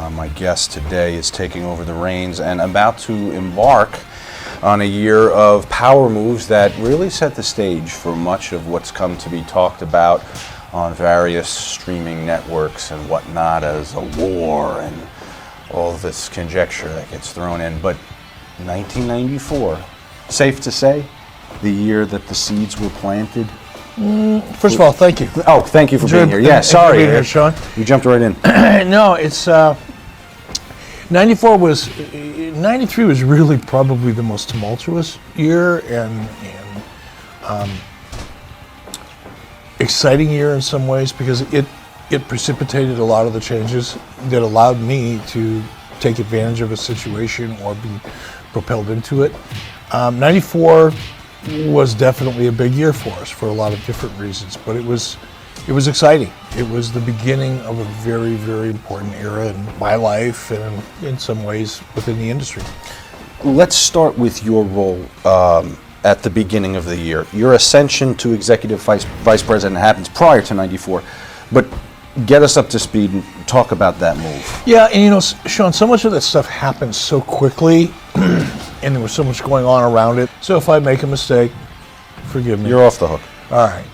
My guest today is taking over the reins and about to embark on a year of power moves that really set the stage for much of what's come to be talked about on various streaming networks and whatnot as a war and all this conjecture that gets thrown in. But 1994, safe to say, the year that the seeds were planted. First of all, thank you. Oh, thank you for being here. Yeah, sorry, being here, Sean. You jumped right in. No, it's 94 was 93 was really probably the most tumultuous year and exciting year in some ways because it precipitated a lot of the changes that allowed me to take advantage of a situation or be propelled into it. 94 was definitely a big year for us for a lot of different reasons, but it was exciting. It was the beginning of a very, very important era in my life and in some ways within the industry. Let's start with your role at the beginning of the year. Your ascension to executive vice president happens prior to 94, but get us up to speed and talk about that move. Yeah, and you know, Sean, so much of that stuff happened so quickly and there was so much going on around it. So if I make a mistake, forgive me. You're off the hook. All right.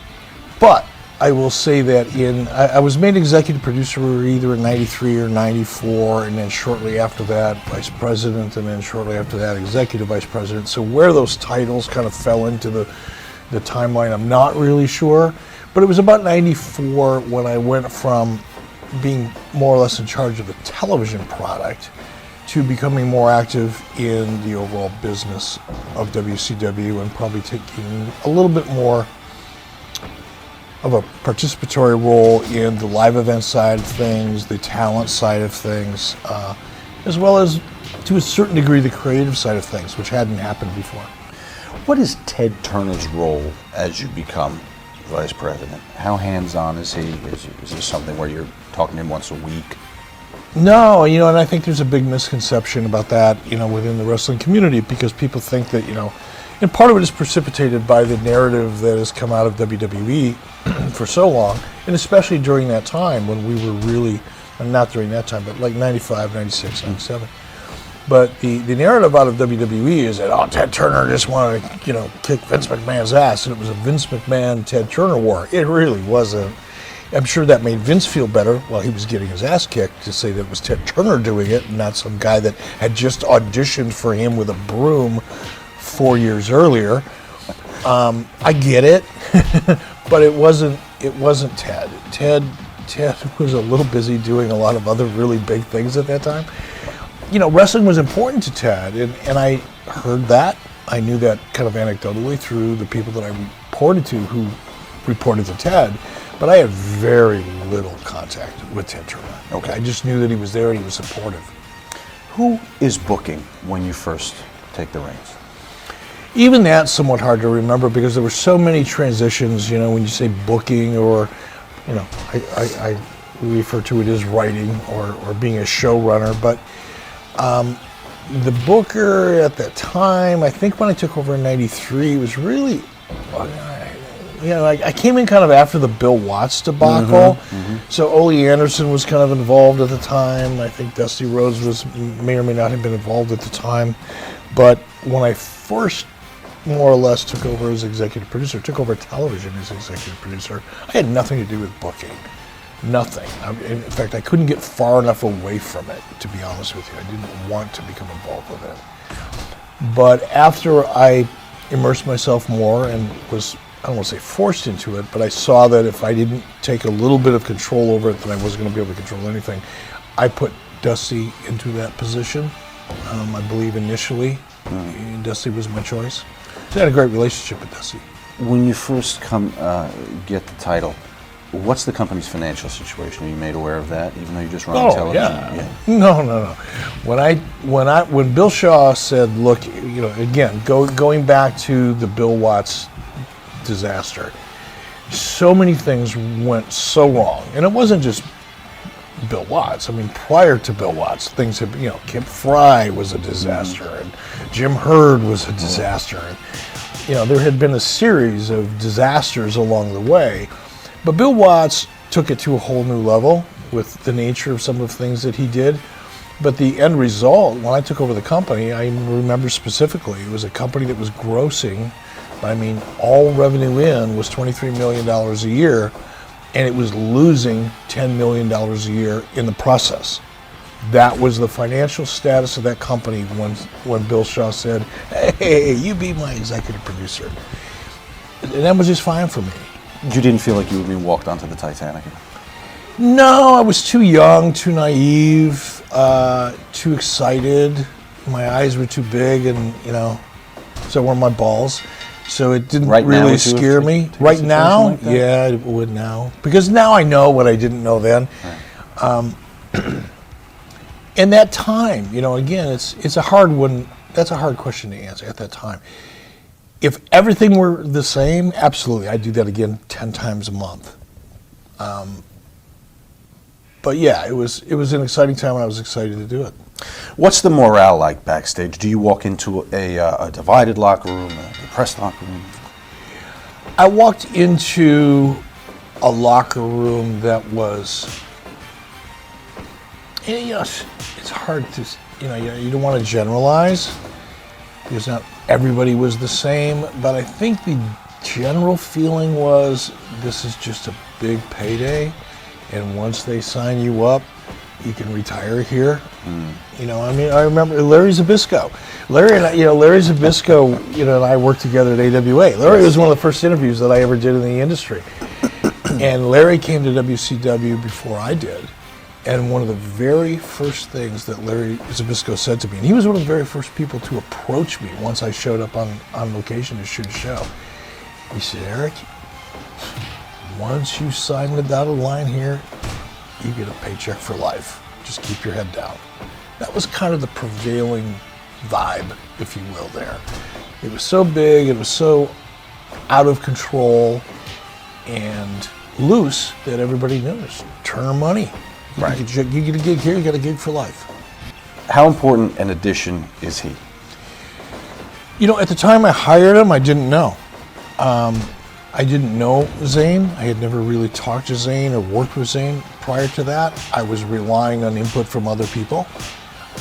But I will say that I was made executive producer either in 93 or 94, and then shortly after that, vice president, and then shortly after that, executive vice president. So where those titles kind of fell into the timeline, I'm not really sure. But it was about 94 when I went from being more or less in charge of the television product to becoming more active in the overall business of WCW and probably taking a little bit more of a participatory role in the live event side of things, the talent side of things, as well as to a certain degree the creative side of things, which hadn't happened before. What is Ted Turner's role as you become vice president? How hands-on is he? Is this something where you're talking to him once a week? No, you know, and I think there's a big misconception about that, you know, within the wrestling community because people think that, you know, and part of it is precipitated by the narrative that has come out of WWE for so long, and especially during that time when we were really, not during that time, but like 95, 96, 97. But the narrative out of WWE is that, oh, Ted Turner just wanted to, you know, kick Vince McMahon's ass, and it was a Vince McMahon-Ted Turner war. It really wasn't. I'm sure that made Vince feel better while he was getting his ass kicked to say that it was Ted Turner doing it, and not some guy that had just auditioned for him with a broom 4 years earlier. I get it, but it wasn't Ted. Ted was a little busy doing a lot of other really big things at that time. You know, wrestling was important to Ted, and I heard that. I knew that kind of anecdotally through the people that I reported to who reported to Ted, but I had very little contact with Ted Turner. Okay. I just knew that he was there and he was supportive. Who is booking when you first take the reins? Even that's somewhat hard to remember because there were so many transitions, you know, when you say booking or, you know, I refer to it as writing or being a showrunner, but the booker at that time, I think when I took over in 93, was really, you know, I came in kind of after the Bill Watts debacle. So Ole Anderson was kind of involved at the time. I think Dusty Rhodes may or may not have been involved at the time. But when I first more or less took over as executive producer, took over television as executive producer, I had nothing to do with booking. Nothing. In fact, I couldn't get far enough away from it, to be honest with you. I didn't want to become involved with it. But after I immersed myself more and was, I don't want to say forced into it, but I saw that if I didn't take a little bit of control over it, then I wasn't going to be able to control anything. I put Dusty into that position. I believe initially, Dusty was my choice. So I had a great relationship with Dusty. When you first get the title, what's the company's financial situation? Are you made aware of that, even though you just run television? Yeah. No. When Bill Shaw said, look, you know, again, going back to the Bill Watts disaster, so many things went so wrong, and it wasn't just Bill Watts. I mean, prior to Bill Watts, things had, you know, Kip Fry was a disaster, and Jim Herd was a disaster. And, you know, there had been a series of disasters along the way, but Bill Watts took it to a whole new level with the nature of some of the things that he did. But the end result, when I took over the company, I remember specifically, it was a company that was grossing, I mean, all revenue in was $23 million a year, and it was losing $10 million a year in the process. That was the financial status of that company when Bill Shaw said, hey, you be my executive producer. And that was just fine for me. You didn't feel like you were being walked onto the Titanic? No, I was too young, too naive, too excited. My eyes were too big, and so were my balls. So it didn't really scare me. Right now, like yeah, it would now, because now I know what I didn't know then. Right. And that time, again, it's a hard one. That's a hard question to answer at that time. If everything were the same, absolutely, I'd do that again 10 times a month. But yeah, it was an exciting time, and I was excited to do it. What's the morale like backstage? Do you walk into a divided locker room, a press locker room? I walked into a locker room that was, it's hard to, you don't want to generalize, because not everybody was the same, but I think the general feeling was, this is just a big payday, and once they sign you up, you can retire here. I remember Larry Zbyszko. Larry Zbyszko, and I worked together at AWA. Larry was one of the first interviews that I ever did in the industry. And Larry came to WCW before I did. And one of the very first things that Larry Zbyszko said to me, and he was one of the very first people to approach me once I showed up on location to shoot a show. He said, Eric, once you sign the dotted line here, you get a paycheck for life. Just keep your head down. That was kind of the prevailing vibe, if you will, there. It was so big, it was so out of control and loose that everybody knew it. Term money. Right. You get a gig here, you got a gig for life. How important an addition is he? At the time I hired him, I didn't know. I didn't know Zane. I had never really talked to Zane or worked with Zane prior to that. I was relying on input from other people.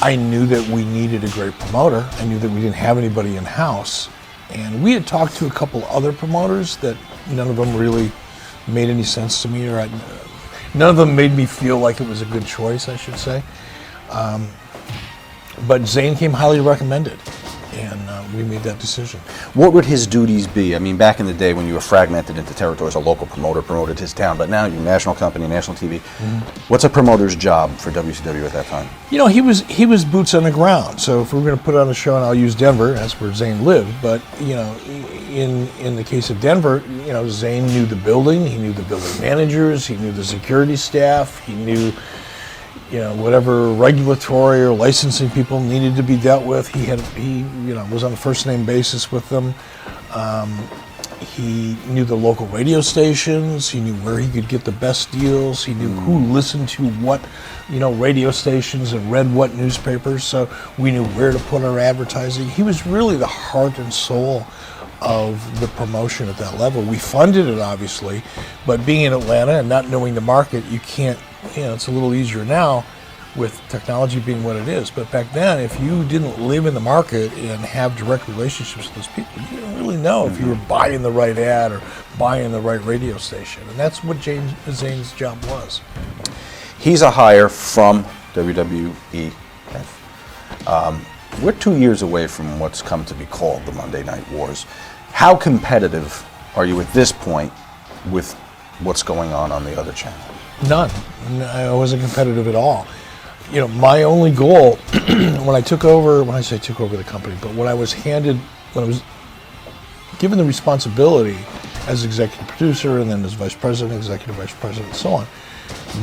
I knew that we needed a great promoter. I knew that we didn't have anybody in-house. And we had talked to a couple other promoters that none of them really made any sense to me, or none of them made me feel like it was a good choice, I should say. But Zane came highly recommended, and we made that decision. What would his duties be? I mean, back in the day when you were fragmented into territories, a local promoter promoted his town, but now you're a national company, national TV. Mm-hmm. What's a promoter's job for WCW at that time? He was boots on the ground. So if we're going to put on a show, and I'll use Denver, that's where Zane lived, but in the case of Denver, Zane knew the building, he knew the building managers, he knew the security staff, he knew whatever regulatory or licensing people needed to be dealt with. He was on a first name basis with them. He knew the local radio stations. He knew where he could get the best deals. He knew who listened to what, radio stations and read what newspapers. So we knew where to put our advertising. He was really the heart and soul of the promotion at that level. We funded it, obviously, but being in Atlanta and not knowing the market, you can't, it's a little easier now with technology being what it is. But back then, if you didn't live in the market and have direct relationships with those people, you didn't really know if you were buying the right ad or buying the right radio station. And that's what Zane's job was. He's a hire from WWEF. We're 2 years away from what's come to be called the Monday Night Wars. How competitive are you at this point with what's going on the other channel? None. I wasn't competitive at all. My only goal when I took over the company, but when I was given the responsibility as executive producer and then as vice president, executive vice president, and so on,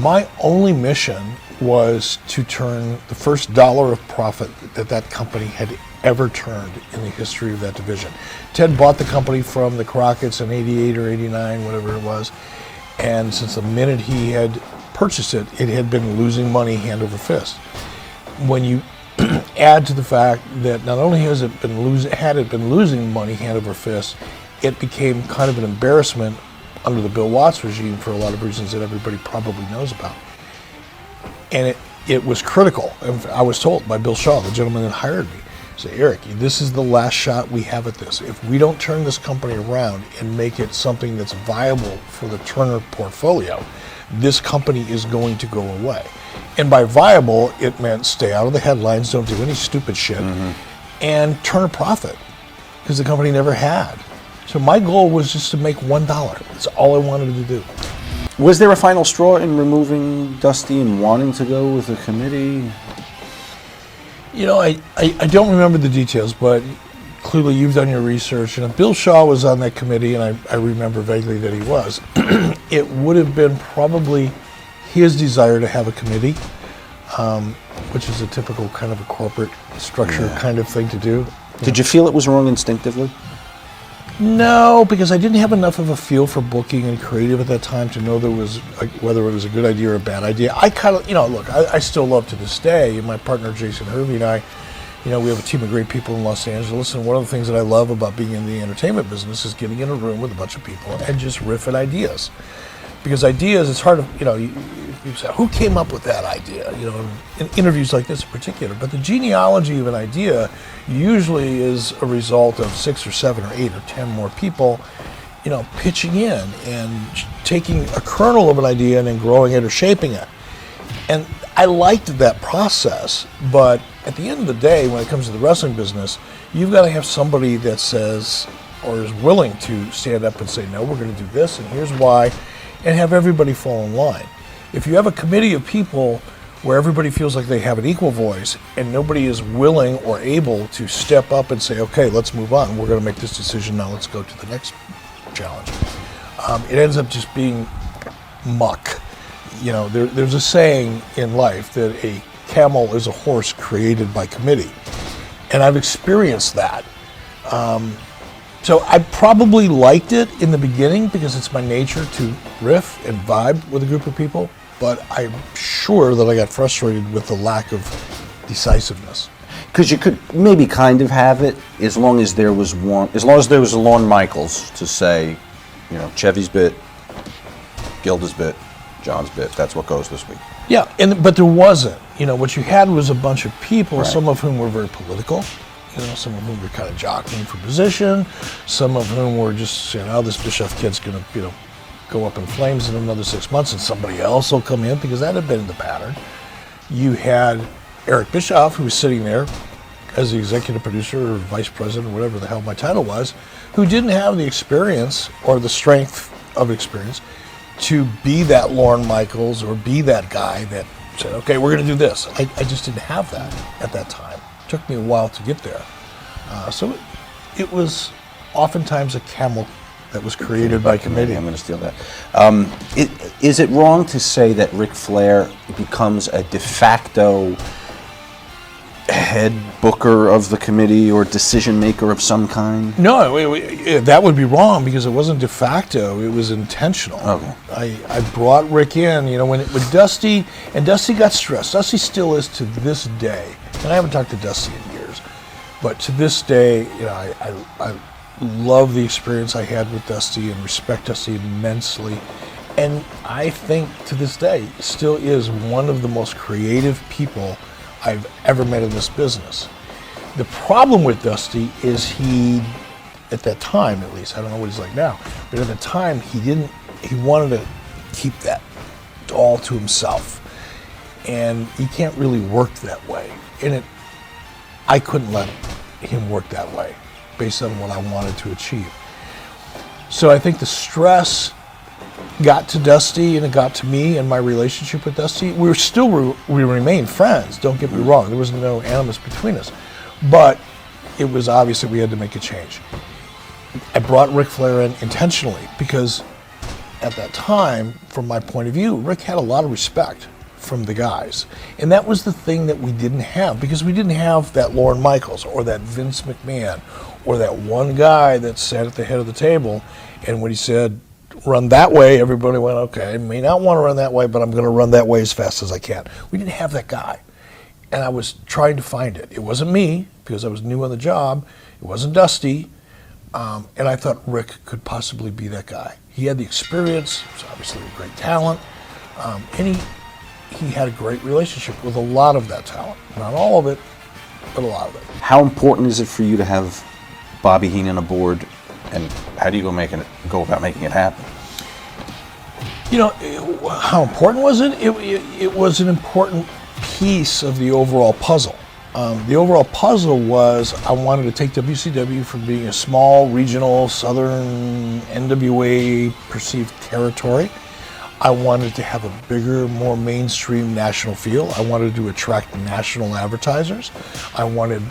my only mission was to turn the first dollar of profit that company had ever turned in the history of that division. Ted bought the company from the Crockett's in 88 or 89, whatever it was, and since the minute he had purchased it, it had been losing money hand over fist. When you add to the fact that not only had it been losing money hand over fist, it became kind of an embarrassment under the Bill Watts regime for a lot of reasons that everybody probably knows about. And it was critical. And I was told by Bill Shaw, the gentleman that hired me, say, Eric, this is the last shot we have at this. If we don't turn this company around and make it something that's viable for the Turner portfolio, this company is going to go away. And by viable, it meant stay out of the headlines, don't do any stupid shit, and turn a profit, because the company never had. So my goal was just to make $1. That's all I wanted to do. Was there a final straw in removing Dusty and wanting to go with the committee? You know, I don't remember the details, but clearly you've done your research. And if Bill Shaw was on that committee, and I remember vaguely that he was, it would have been probably his desire to have a committee, which is a typical kind of a corporate structure kind of thing to do. Did you feel it was wrong instinctively? No, because I didn't have enough of a feel for booking and creative at that time to know whether it was a good idea or a bad idea. I kind of, look, I still love to this day, and my partner Jason Hervey and I, we have a team of great people in Los Angeles, and one of the things that I love about being in the entertainment business is getting in a room with a bunch of people and just riffing ideas. Because ideas, it's hard to, you say, who came up with that idea? In interviews like this in particular. But the genealogy of an idea usually is a result of 6 or 7 or 8 or 10 more people, pitching in and taking a kernel of an idea and then growing it or shaping it. And I liked that process, but at the end of the day, when it comes to the wrestling business, you've got to have somebody that says, or is willing to stand up and say, no, we're going to do this, and here's why, and have everybody fall in line. If you have a committee of people where everybody feels like they have an equal voice and nobody is willing or able to step up and say, okay, let's move on, we're going to make this decision, now let's go to the next challenge, it ends up just being muck. There's a saying in life that a camel is a horse created by committee, and I've experienced that. So I probably liked it in the beginning because it's my nature to riff and vibe with a group of people, but I'm sure that I got frustrated with the lack of decisiveness. Because you could maybe kind of have it as long as there was a Lorne Michaels to say, Chevy's bit, Gilda's bit, John's bit, that's what goes this week. Yeah, but there wasn't. What you had was a bunch of people, right, some of whom were very political. Some of whom were kind of jockeying for position, some of whom were just saying, this Bischoff kid's going to, go up in flames in another 6 months and somebody else will come in, because that had been the pattern. You had Eric Bischoff, who was sitting there as the executive producer or vice president or whatever the hell my title was, who didn't have the experience or the strength of experience to be that Lorne Michaels or be that guy that said, okay, we're going to do this. I just didn't have that at that time. Took me a while to get there. So it was oftentimes a camel that was created by committee. I'm going to steal that. Is it wrong to say that Ric Flair becomes a de facto head booker of the committee or decision maker of some kind? No, that would be wrong because it wasn't de facto, it was intentional. Okay. I brought Rick in, with Dusty, and Dusty got stressed. Dusty still is to this day. And I haven't talked to Dusty in years, but to this day, I love the experience I had with Dusty and respect Dusty immensely. And I think to this day, still is one of the most creative people I've ever met in this business. The problem with Dusty is he, at that time at least, I don't know what he's like now, but at the time he wanted to keep that all to himself. And he can't really work that way. And I couldn't let him work that way based on what I wanted to achieve. So I think the stress got to Dusty and it got to me and my relationship with Dusty. We remained friends, don't get me wrong. There was no animus between us. But it was obvious that we had to make a change. I brought Ric Flair in intentionally because at that time, from my point of view, Rick had a lot of respect from the guys. And that was the thing that we didn't have, because we didn't have that Lorne Michaels or that Vince McMahon or that one guy that sat at the head of the table, and when he said, run that way, everybody went, okay, I may not want to run that way, but I'm going to run that way as fast as I can. We didn't have that guy. And I was trying to find it. It wasn't me, because I was new on the job. It wasn't Dusty. And I thought Rick could possibly be that guy. He had the experience, he was obviously a great talent, and he had a great relationship with a lot of that talent. Not all of it, but a lot of it. How important is it for you to have Bobby Heenan aboard, and how do you go about making it happen? You know, how important was it? It was an important piece of the overall puzzle. The overall puzzle was I wanted to take WCW from being a small, regional, southern NWA perceived territory. I wanted to have a bigger, more mainstream national feel. I wanted to attract national advertisers. I wanted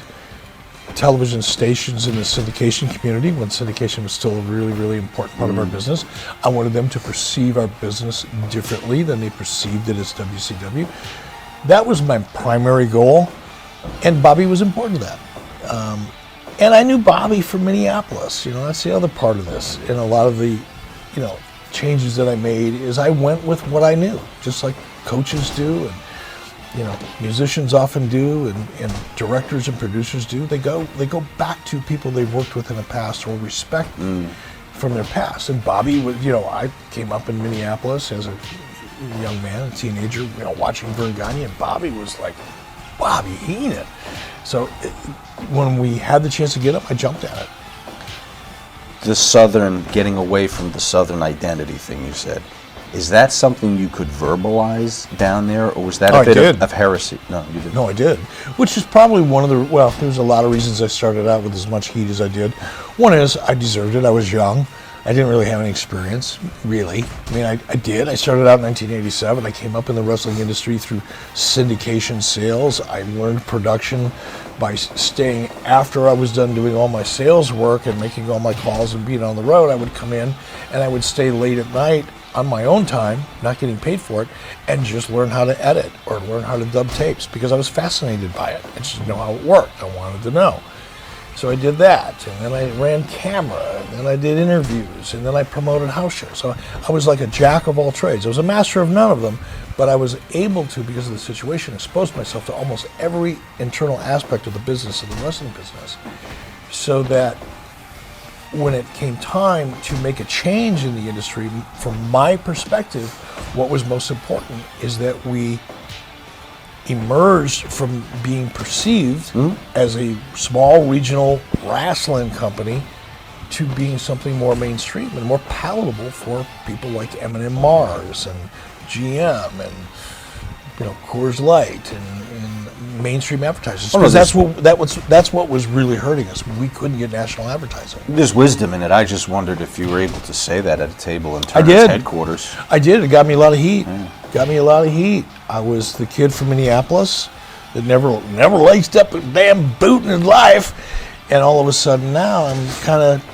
television stations in the syndication community, when syndication was still a really, really important part of our business. I wanted them to perceive our business differently than they perceived it as WCW. That was my primary goal, and Bobby was important to that. And I knew Bobby from Minneapolis. You know, that's the other part of this. And a lot of the, you know, changes that I made is I went with what I knew, just like coaches do, and you know, musicians often do, and directors and producers do. They go back to people they've worked with in the past or respect from their past. And Bobby was, you know, I came up in Minneapolis as a young man, a teenager, you know, watching Verne Gagne, and Bobby was like Bobby Heenan. So when we had the chance to get up, I jumped at it. The Southern, getting away from the Southern identity thing you said, is that something you could verbalize down there, or was that a bit of heresy? No, you didn't. No, I did. Which is probably one of the, well, there's a lot of reasons I started out with as much heat as I did. One is I deserved it. I was young. I didn't really have any experience, really. I mean, I did. I started out in 1987. I came up in the wrestling industry through syndication sales. I learned production by staying after I was done doing all my sales work and making all my calls and being on the road. I would come in and I would stay late at night on my own time, not getting paid for it, and just learn how to edit or learn how to dub tapes because I was fascinated by it. I just didn't know how it worked. I wanted to know. So I did that, and then I ran camera, and then I did interviews, and then I promoted house shows. So I was like a jack of all trades. I was a master of none of them, but I was able to, because of the situation, expose myself to almost every internal aspect of the business, of the wrestling business, so that when it came time to make a change in the industry, from my perspective, what was most important is that we emerged from being perceived as a small regional wrestling company to being something more mainstream and more palatable for people like M&M Mars and GM and, you know, Coors Light and mainstream advertisers. Because that's what was really hurting us. We couldn't get national advertising. There's wisdom in it. I just wondered if you were able to say that at a table in Turner's headquarters. I did. It got me a lot of heat. Got me a lot of heat. I was the kid from Minneapolis that never laced up a damn boot in his life, and all of a sudden now I'm kind of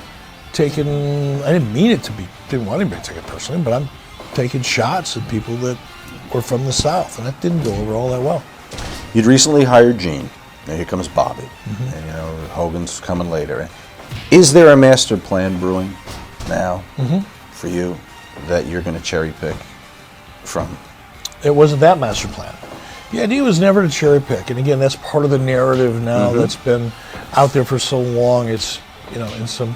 taking. I didn't mean it to be. Didn't want anybody to take it personally, but I'm taking shots at people that were from the South, and that didn't go over all that well. You'd recently hired Gene. Now here comes Bobby, and you know Hogan's coming later. Is there a master plan brewing now for you that you're going to cherry pick from? It wasn't that master plan. The idea was never to cherry pick, and again, that's part of the narrative now that's been out there for so long. It's, you know, in some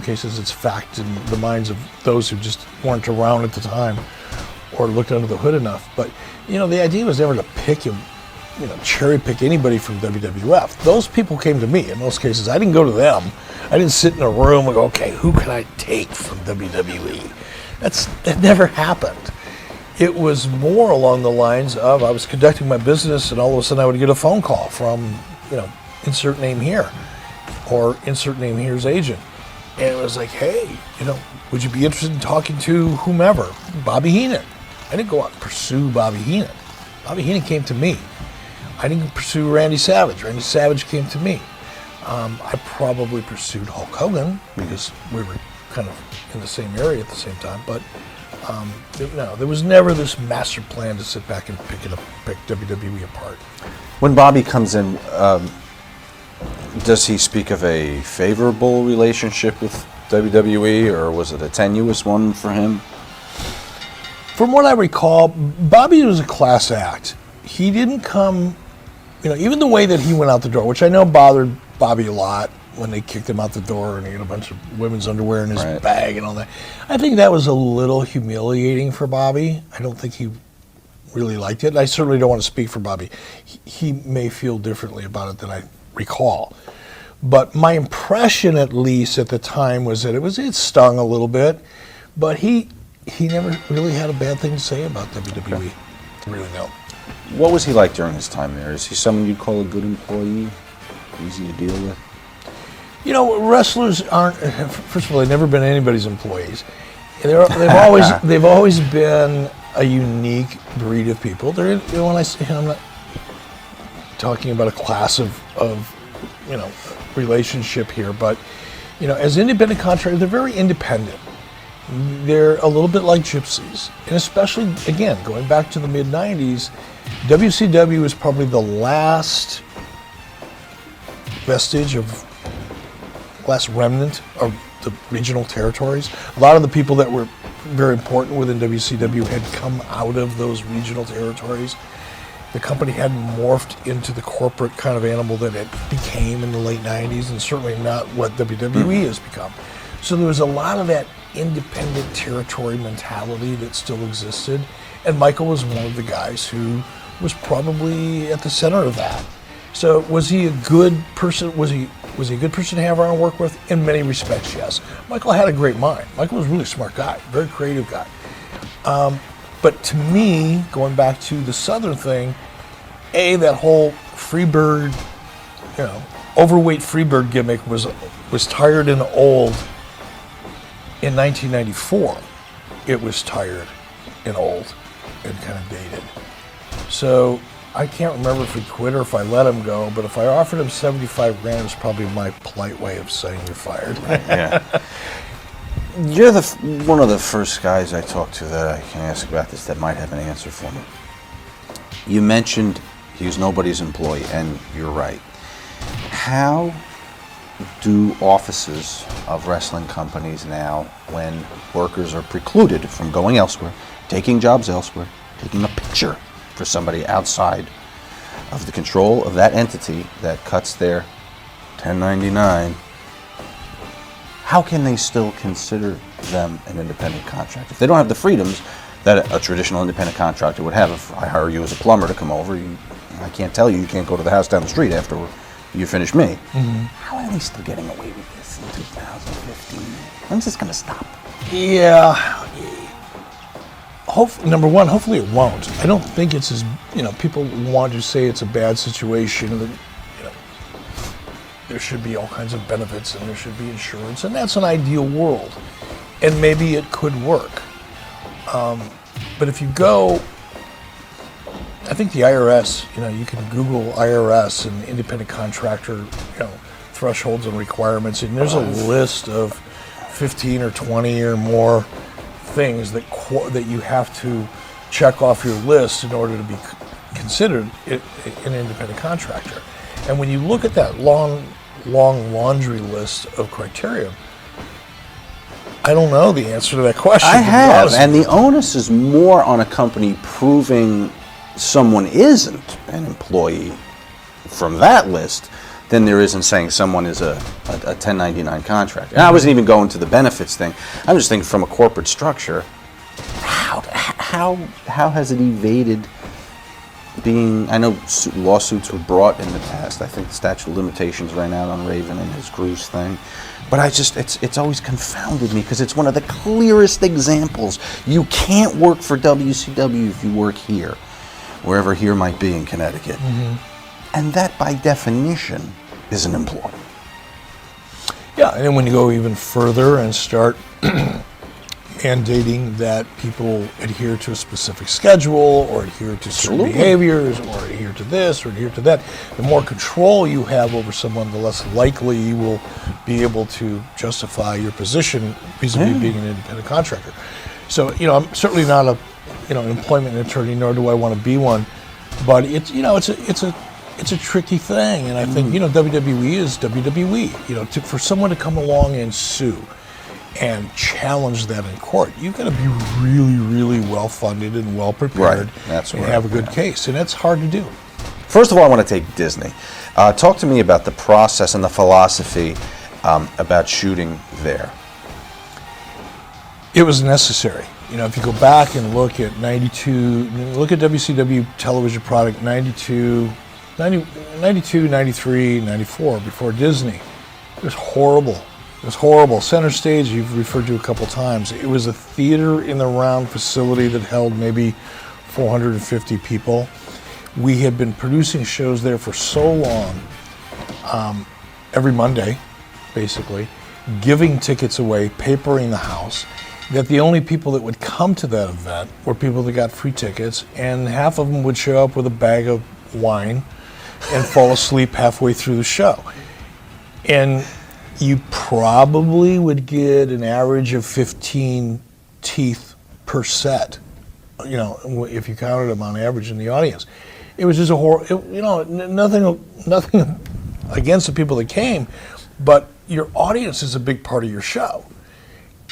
cases, it's fact in the minds of those who just weren't around at the time or looked under the hood enough. But you know, the idea was never to pick him, you know, cherry pick anybody from WWF. Those people came to me. In most cases, I didn't go to them. I didn't sit in a room and go, okay, who can I take from WWE? That never happened. It was more along the lines of I was conducting my business and all of a sudden I would get a phone call from, you know, insert name here or insert name here's agent. And it was like, hey, you know, would you be interested in talking to whomever? Bobby Heenan. I didn't go out and pursue Bobby Heenan. Bobby Heenan came to me. I didn't pursue Randy Savage. Randy Savage came to me. I probably pursued Hulk Hogan because we were kind of in the same area at the same time, but no, there was never this master plan to sit back and pick WWE apart. When Bobby comes in, does he speak of a favorable relationship with WWE, or was it a tenuous one for him? From what I recall, Bobby was a class act. He didn't come, you know, even the way that he went out the door, which I know bothered Bobby a lot when they kicked him out the door and he had a bunch of women's underwear in his bag and all that. I think that was a little humiliating for Bobby. I don't think he really liked it. I certainly don't want to speak for Bobby. He may feel differently about it than I recall. But my impression, at least at the time, was that it stung a little bit, but he never really had a bad thing to say about WWE. Okay. Really, no. What was he like during his time there? Is he someone you'd call a good employee? Easy to deal with? You know, wrestlers aren't. First of all, they've never been anybody's employees. They've always been a unique breed of people. They're, you know, when I say, I'm not talking about a class of relationship here, but you know, as independent contractors, they're very independent. They're a little bit like gypsies, and especially again going back to the mid '90s, WCW was probably the last vestige last remnant of the regional territories. A lot of the people that were very important within WCW had come out of those regional territories. The company hadn't morphed into the corporate kind of animal that it became in the late 90s, and certainly not what WWE has become. So there was a lot of that independent territory mentality that still existed, and Michael was one of the guys who was probably at the center of that. So was he a good person? Was he a good person to have around and work with? In many respects, yes. Michael had a great mind. Michael was a really smart guy, very creative guy. But to me, going back to the Southern thing, that whole Freebird, overweight Freebird gimmick was tired and old in 1994. It was tired and old and kind of dated. So I can't remember if he quit or if I let him go, but if I offered him 75 grand, it was probably my polite way of saying you're fired. Yeah. You're one of the first guys I talked to that I can ask about this that might have an answer for me. You mentioned he was nobody's employee, and you're right. How do offices of wrestling companies now, when workers are precluded from going elsewhere, taking jobs elsewhere, taking a picture for somebody outside of the control of that entity that cuts their 1099, how can they still consider them an independent contractor? If they don't have the freedoms that a traditional independent contractor would have, if I hire you as a plumber to come over, I can't tell you can't go to the house down the street after you finish me. Mm-hmm. How are they still getting away with this in 2015? When's this going to stop? Yeah. Number one, hopefully it won't. I don't think it's as, people want to say it's a bad situation, that, there should be all kinds of benefits and there should be insurance, and that's an ideal world. And maybe it could work. But if you go, I think the IRS, you can Google IRS and independent contractor, thresholds and requirements, and there's a list of 15 or 20 or more things that you have to check off your list in order to be considered an independent contractor. And when you look at that long laundry list of criteria, I don't know the answer to that question. I have, and the onus is more on a company proving someone isn't an employee from that list than there is in saying someone is a 1099 contractor. And I wasn't even going to the benefits thing. I'm just thinking from a corporate structure, how has it evaded being, I know lawsuits were brought in the past. I think the statute of limitations ran out on Raven and his Cruise thing. But it's always confounded me because it's one of the clearest examples. You can't work for WCW if you work here, wherever here might be in Connecticut. Mm-hmm. And that, by definition, is an employee. Yeah, and then when you go even further and start mandating that people adhere to a specific schedule or adhere to certain behaviors or adhere to this or adhere to that, the more control you have over someone, the less likely you will be able to justify your position vis-a-vis being an independent contractor. So, I'm certainly not an employment attorney, nor do I want to be one, but it's a tricky thing, and I think WWE is WWE. For someone to come along and sue and challenge that in court, you've got to be really, really well funded and well prepared, and have a good case, and it's hard to do. First of all, I want to take Disney. Talk to me about the process and the philosophy about shooting there. It was necessary. if you go back and look at 92, look at WCW television product 92, 93, 94, before Disney. It was horrible. It was horrible. Center Stage, you've referred to a couple times. It was a theater in the round facility that held maybe 450 people. We had been producing shows there for so long, every Monday, basically, giving tickets away, papering the house, that the only people that would come to that event were people that got free tickets, and half of them would show up with a bag of wine and fall asleep halfway through the show. And you probably would get an average of 15 teeth per set, if you counted them on average in the audience. It was just nothing against the people that came, but your audience is a big part of your show.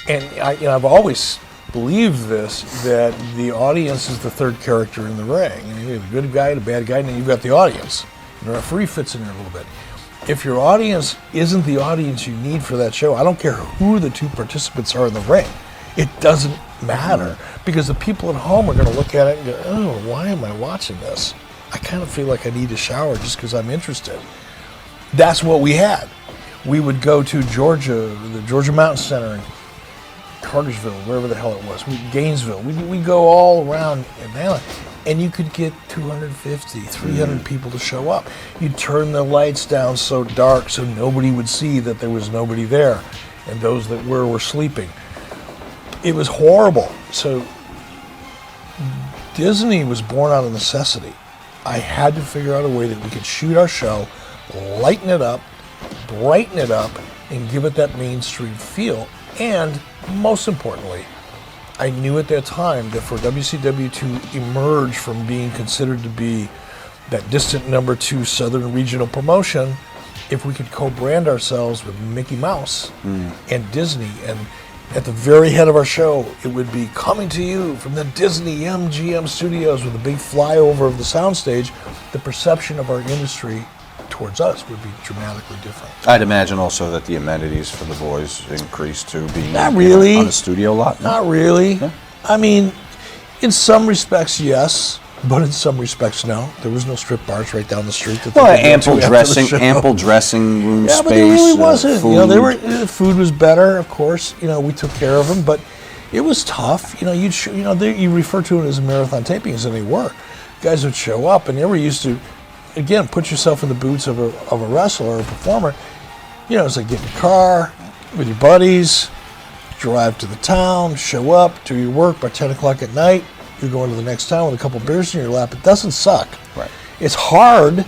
And I've always believed this, that the audience is the third character in the ring. You have a good guy, the bad guy, and then you've got the audience. And the referee fits in there a little bit. If your audience isn't the audience you need for that show, I don't care who the two participants are in the ring. It doesn't matter, because the people at home are going to look at it and go, oh, why am I watching this? I kind of feel like I need a shower just because I'm interested. That's what we had. We would go to Georgia, the Georgia Mountain Center in Cartersville, wherever the hell it was, Gainesville. We'd go all around Atlanta, and you could get 250, 300 people to show up. You'd turn the lights down so dark so nobody would see that there was nobody there, and those that were sleeping. It was horrible. So Disney was born out of necessity. I had to figure out a way that we could shoot our show, lighten it up, brighten it up, and give it that mainstream feel. And most importantly, I knew at that time that for WCW to emerge from being considered to be that distant number 2 Southern regional promotion, if we could co-brand ourselves with Mickey Mouse and Disney, and at the very head of our show, it would be coming to you from the Disney MGM studios with a big flyover of the soundstage. The perception of our industry towards us would be dramatically different. I'd imagine also that the amenities for the boys increased too, being Not really. on the studio lot. No? Not really. Yeah. I mean, in some respects, yes, but in some respects, no. There was no strip bars right down the street. That Well, they could go to after the show. ample dressing room Yeah, space. but there really wasn't. Food. The food was better, of course. We took care of them, but it was tough. You refer to it as marathon tapings, and they were. Guys would show up, and they were used to, again, put yourself in the boots of a wrestler or a performer. It's like get in your car with your buddies, drive to the town, show up, do your work by 10 o'clock at night. You're going to the next town with a couple beers in your lap. It doesn't suck. Right. It's hard,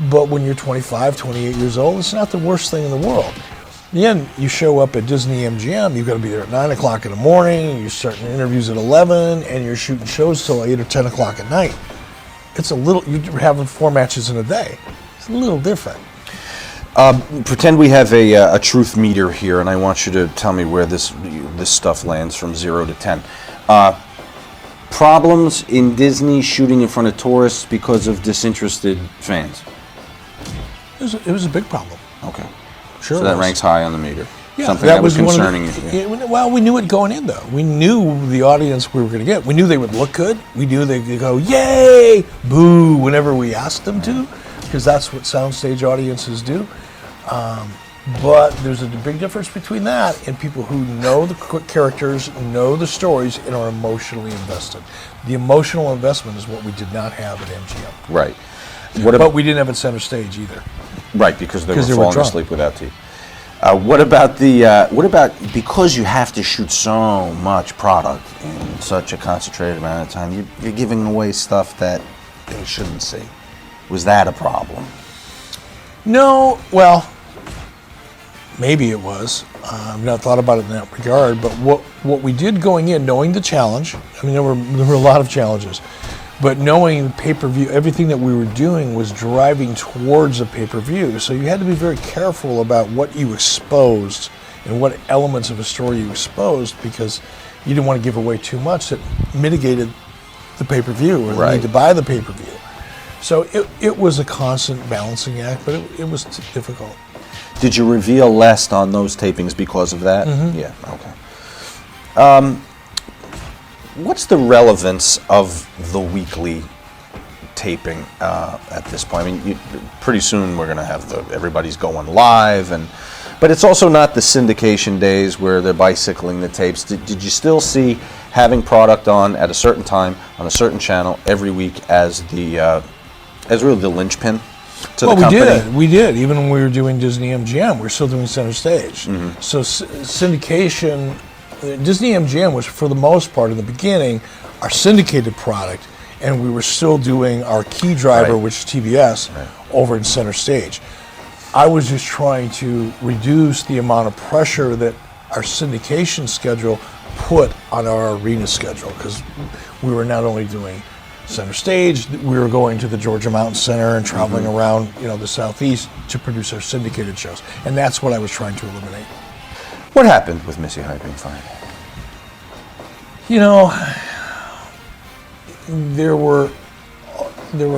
but when you're 25, 28 years old, it's not the worst thing in the world. Then you show up at Disney MGM, you've got to be there at 9 o'clock in the morning, you're starting interviews at 11, and you're shooting shows till 8 or 10 o'clock at night. You're having 4 matches in a day. It's a little different. Pretend we have a truth meter here, and I want you to tell me where this stuff lands from 0 to 10. Problems in Disney shooting in front of tourists because of disinterested fans. It was a big problem. Okay. Sure. So that ranks high on the meter. Yeah, Something that was concerning you. Yeah, well, we knew it going in, though. We knew the audience we were going to get. We knew they would look good. We knew they could go, yay, boo, whenever we asked them to, because that's what soundstage audiences do. But there's a big difference between that and people who know the characters, know the stories, and are emotionally invested. The emotional investment is what we did not have at MGM. Right. But we didn't have it center stage either. Right, because they were were falling drunk. asleep without teeth. What about because you have to shoot so much product in such a concentrated amount of time, you're giving away stuff that they shouldn't see. Was that a problem? No, well, maybe it was. I've not thought about it in that regard, but what we did going in, knowing the challenge, I mean, there were a lot of challenges, but knowing pay-per-view, everything that we were doing was driving towards a pay-per-view, so you had to be very careful about what you exposed and what elements of a story you exposed, because you didn't want to give away too much that mitigated the pay-per-view or the need to buy the pay-per-view. So it was a constant balancing act, but it was difficult. Did you reveal less on those tapings because of that? Mm-hmm. Yeah, okay. What's the relevance of the weekly taping at this point? I mean, pretty soon we're going to have everybody's going live, but it's also not the syndication days where they're bicycling the tapes. Did you still see having product on at a certain time on a certain channel every week as really the linchpin to the company? We did. Even when we were doing Disney MGM, we were still doing center stage. Mm-hmm. So syndication, Disney MGM was for the most part in the beginning our syndicated product, and we were still doing our key driver, Right. which is TBS, over in center stage. I was just trying to reduce the amount of pressure that our syndication schedule put on our arena schedule, because we were not only doing center stage, we were going to the Georgia Mountain Center and traveling around, the Southeast to produce our syndicated shows, and that's what I was trying to eliminate. What happened with Missy Hyatt being fired? There were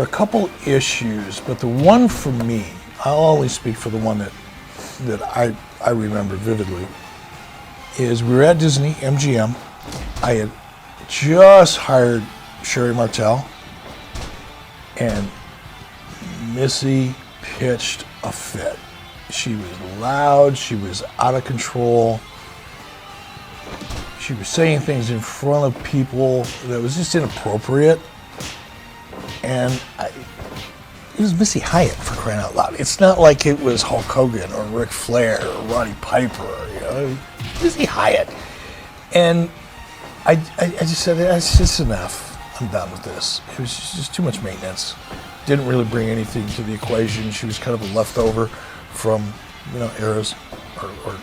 a couple issues, but the one for me, I'll only speak for the one that I remember vividly, is we were at Disney MGM. I had just hired Sherry Martel, and Missy pitched a fit. She was loud, she was out of control. She was saying things in front of people that was just inappropriate. And it was Missy Hyatt, for crying out loud. It's not like it was Hulk Hogan or Ric Flair or Roddy Piper, Missy Hyatt. And I just said, it's just enough. I'm done with this. It was just too much maintenance. Didn't really bring anything to the equation. She was kind of a leftover from, eras or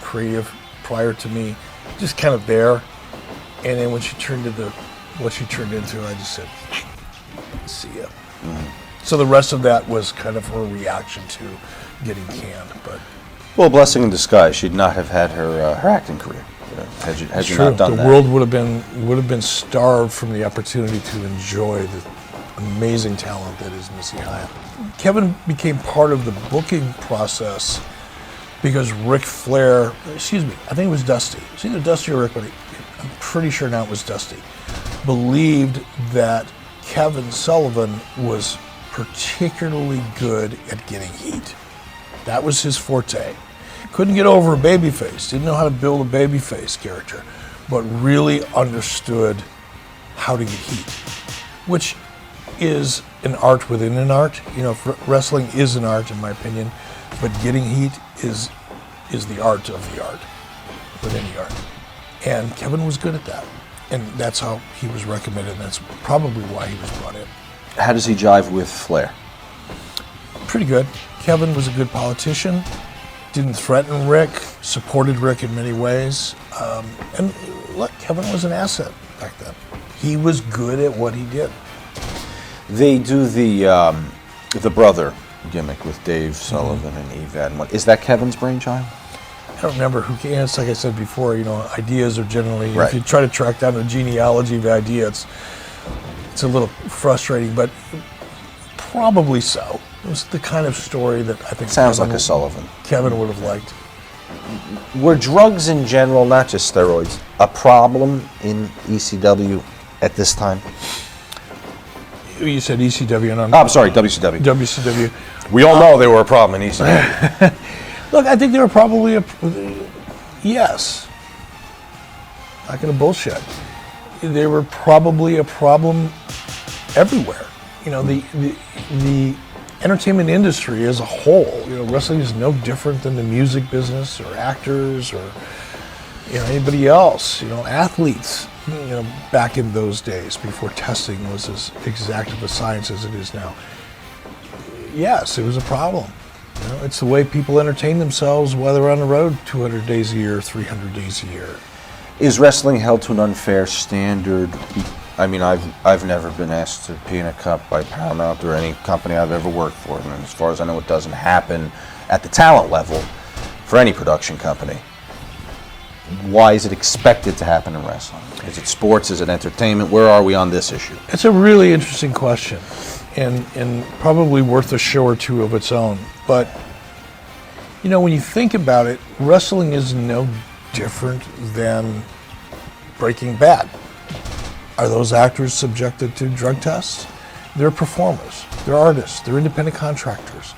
creative prior to me. Just kind of there. And then when she turned into what she turned into, I just said, see ya. Mm-hmm. So the rest of that was kind of her reaction to getting canned. But Well, blessing in disguise. She'd not have had her acting career had you not done that. The world would have been starved from the opportunity to enjoy the amazing talent that is Missy Hyatt. Kevin became part of the booking process because Ric Flair, I think it was Dusty. It was either Dusty or Rick, but I'm pretty sure now it was Dusty, believed that Kevin Sullivan was particularly good at getting heat. That was his forte. Couldn't get over a babyface, didn't know how to build a babyface character, but really understood how to get heat, which is an art within an art. Wrestling is an art, in my opinion, but getting heat is the art of the art, within the art. And Kevin was good at that, and that's how he was recommended, and that's probably why he was brought in. How does he jive with Flair? Pretty good. Kevin was a good politician, didn't threaten Rick, supported Rick in many ways, and look, Kevin was an asset back then. He was good at what he did. They do the brother gimmick with Dave Sullivan and Yvette. Is that Kevin's brainchild? I don't remember who came. It's like I said before, ideas are generally, Right. if you try to track down the genealogy of the idea, it's a little frustrating, but probably so. It was the kind of story that I think Sounds like a Sullivan. Kevin would have liked. Were drugs in general, not just steroids, a problem in ECW at this time? You said ECW, and I'm sorry, WCW. WCW. We all know they were a problem in ECW. Look, I think they were probably yes. Not going to bullshit. They were probably a problem everywhere. The entertainment industry as a whole. Wrestling is no different than the music business or actors or anybody else. Athletes. Back in those days, before testing was as exact of a science as it is now. Yes, it was a problem. It's the way people entertain themselves while they're on the road 200 days a year, 300 days a year. Is wrestling held to an unfair standard? I mean, I've never been asked to pee in a cup by Paramount or any company I've ever worked for. And as far as I know, it doesn't happen at the talent level for any production company. Why is it expected to happen in wrestling? Is it sports? Is it entertainment? Where are we on this issue? It's a really interesting question, and probably worth a show or two of its own. But, when you think about it, wrestling is no different than Breaking Bad. Are those actors subjected to drug tests? They're performers, they're artists, they're independent contractors.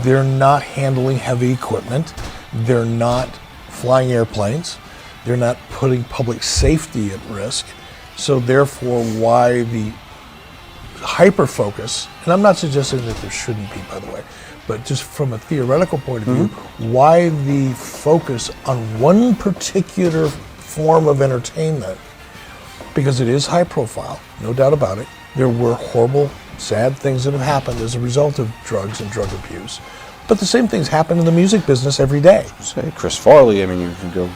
They're not handling heavy equipment, they're not flying airplanes, they're not putting public safety at risk. So therefore, why the hyper focus, and I'm not suggesting that there shouldn't be, by the way, but just from a theoretical point of view, why the focus on one particular form of entertainment? Because it is high profile, no doubt about it. There were horrible, sad things that have happened as a result of drugs and drug abuse. But the same things happen in the music business every day. Say Chris Farley, I mean, you can go.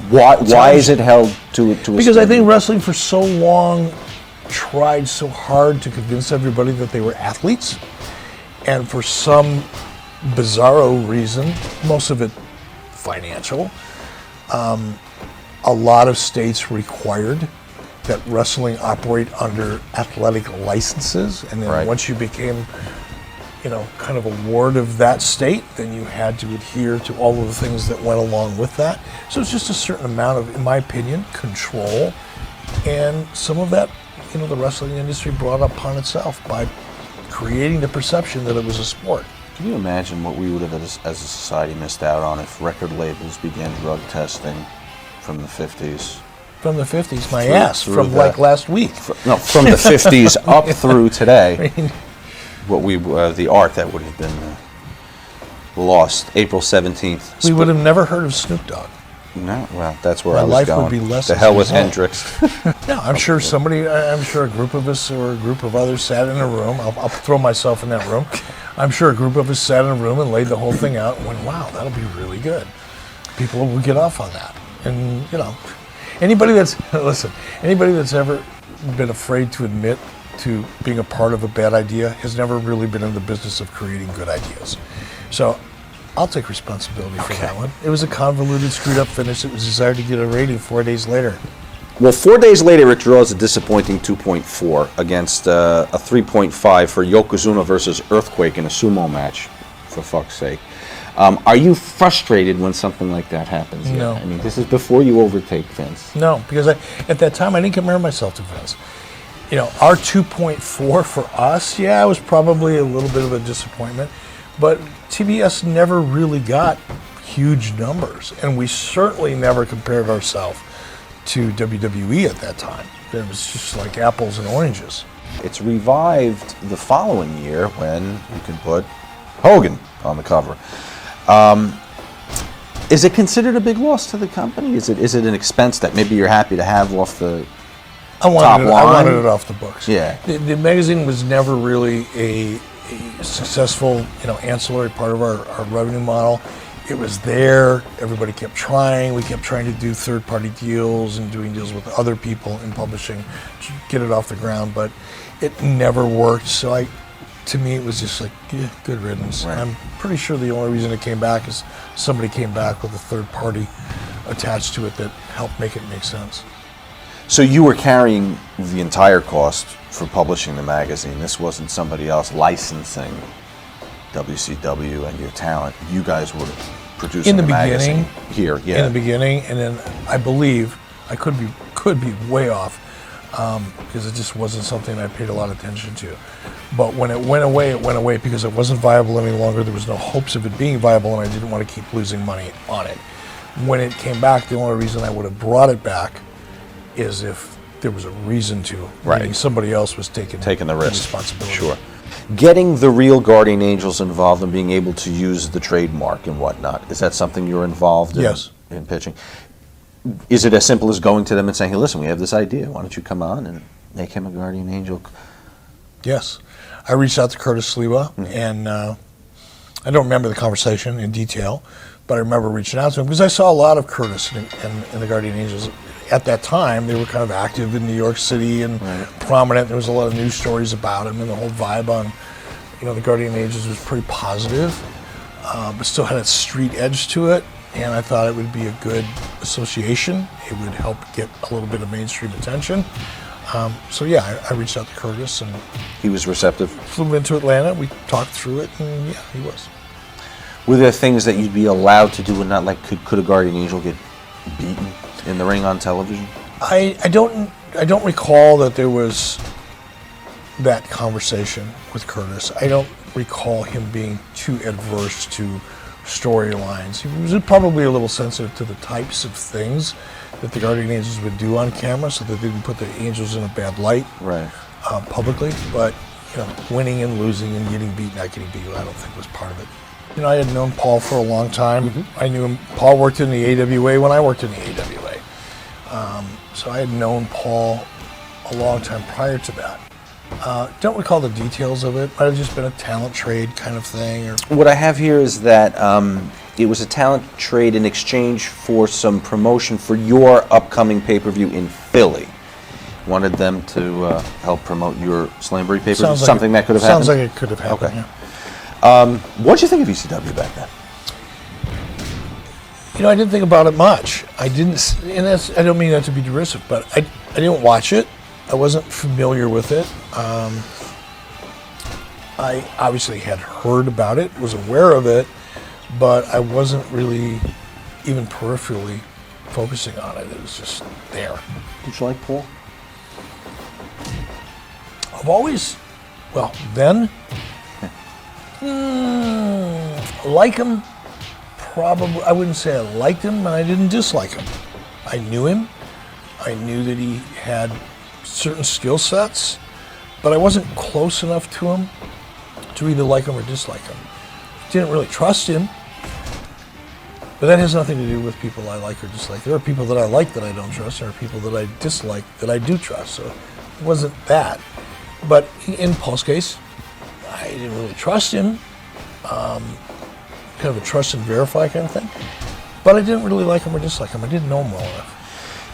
Why is it held to a Because I standard? think wrestling for so long tried so hard to convince everybody that they were athletes. And for some bizarro reason, most of it financial, a lot of states required that wrestling operate under athletic licenses. And then Right. once you became, kind of a ward of that state, then you had to adhere to all of the things that went along with that. So it's just a certain amount of, in my opinion, control. And some of that, the wrestling industry brought upon itself by creating the perception that it was a sport. Can you imagine what we would have as a society missed out on if record labels began drug testing from the 50s? From the 50s, my Through- ass, through from the- like last week. No, from the 50s up through today. The art that would have been lost April 17th. We would have never heard of Snoop Dogg. No, well, that's where My I was life would going. be less The as hell a with result. Hendrix. No, I'm sure a group of us or a group of others sat in a room. I'll throw myself in that room. I'm sure a group of us sat in a room and laid the whole thing out and went, wow, that'll be really good. People will get off on that. And, anybody that's ever been afraid to admit to being a part of a bad idea has never really been in the business of creating good ideas. So I'll take responsibility for that one. It was a convoluted, screwed up finish that was desired to get a rating 4 days later. Well, 4 days later, it draws a disappointing 2.4 against a 3.5 for Yokozuna versus Earthquake in a sumo match, for fuck's sake. Are you frustrated when something like that happens? No. I mean, this is before you overtake Vince. No, because at that time I didn't compare myself to Vince. Our 2.4 for us, it was probably a little bit of a disappointment, but TBS never really got huge numbers, and we certainly never compared ourselves to WWE at that time. It was just like apples and oranges. It's revived the following year when you can put Hogan on the cover. Is it considered a big loss to the company? Is it an expense that maybe you're happy to have off the I top line? wanted it off the books. Yeah. The magazine was never really a successful, ancillary part of our revenue model. It was there. Everybody kept trying. We kept trying to do third-party deals and doing deals with other people in publishing to get it off the ground, but it never worked. So to me, it was just like, good riddance. Right. I'm pretty sure the only reason it came back is somebody came back with a third party attached to it that helped make it make sense. So you were carrying the entire cost for publishing the magazine. This wasn't somebody else licensing WCW and your talent. You guys were producing In the magazine beginning, here. Yeah. In the beginning, and then I believe I could be way off because it just wasn't something I paid a lot of attention to. But when it went away because it wasn't viable any longer. There was no hopes of it being viable, and I didn't want to keep losing money on it. When it came back, the only reason I would have brought it back is if there was a reason to. Right. Meaning somebody else was taking the risk. responsibility. Sure. Getting the real Guardian Angels involved and being able to use the trademark and whatnot, is that something you're involved in? Yes. In pitching? Is it as simple as going to them and saying, hey, listen, we have this idea. Why don't you come on and make him a Guardian Angel? Yes. I reached out to Curtis Sliwa, and I don't remember the conversation in detail, but I remember reaching out to him because I saw a lot of Curtis in the Guardian Angels. At that time, they were kind of active in New York City and prominent. There was a lot of news stories about him, and the whole vibe on, the Guardian Angels was pretty positive, but still had a street edge to it. And I thought it would be a good association. It would help get a little bit of mainstream attention. I reached out to Curtis and He was receptive. flew into Atlanta. We talked through it, and he was. Were there things that you'd be allowed to do and not like, could a Guardian Angel get beaten in the ring on television? I don't recall that there was that conversation with Curtis. I don't recall him being too adverse to storylines. He was probably a little sensitive to the types of things that the Guardian Angels would do on camera, so they didn't put the Angels in a bad light Right. publicly. But winning and losing and getting beat, not getting beat, I don't think was part of it. I had known Paul for a long time. I knew him. Paul worked in the AWA when I worked in the AWA. So I had known Paul a long time prior to that. Don't recall the details of it. Might have just been a talent trade kind of thing. Or What I have here is that it was a talent trade in exchange for some promotion for your upcoming pay-per-view in Philly. Wanted them to help promote your Slamboree payper. Something that could have happened. Sounds like it could have happened. Okay. Yeah. What did you think of ECW back then? I didn't think about it much. I didn't, and I don't mean that to be derisive, but I didn't watch it. I wasn't familiar with it. I obviously had heard about it, was aware of it, but I wasn't really even peripherally focusing on it. It was just there. Did you like Paul? I've always, then, like him, probably, I wouldn't say I liked him, and I didn't dislike him. I knew him. I knew that he had certain skill sets, but I wasn't close enough to him to either like him or dislike him. Didn't really trust him, but that has nothing to do with people I like or dislike. There are people that I like that I don't trust, and there are people that I dislike that I do trust, so it wasn't that. But in Paul's case, I didn't really trust him, kind of a trust and verify kind of thing, but I didn't really like him or dislike him. I didn't know him well enough.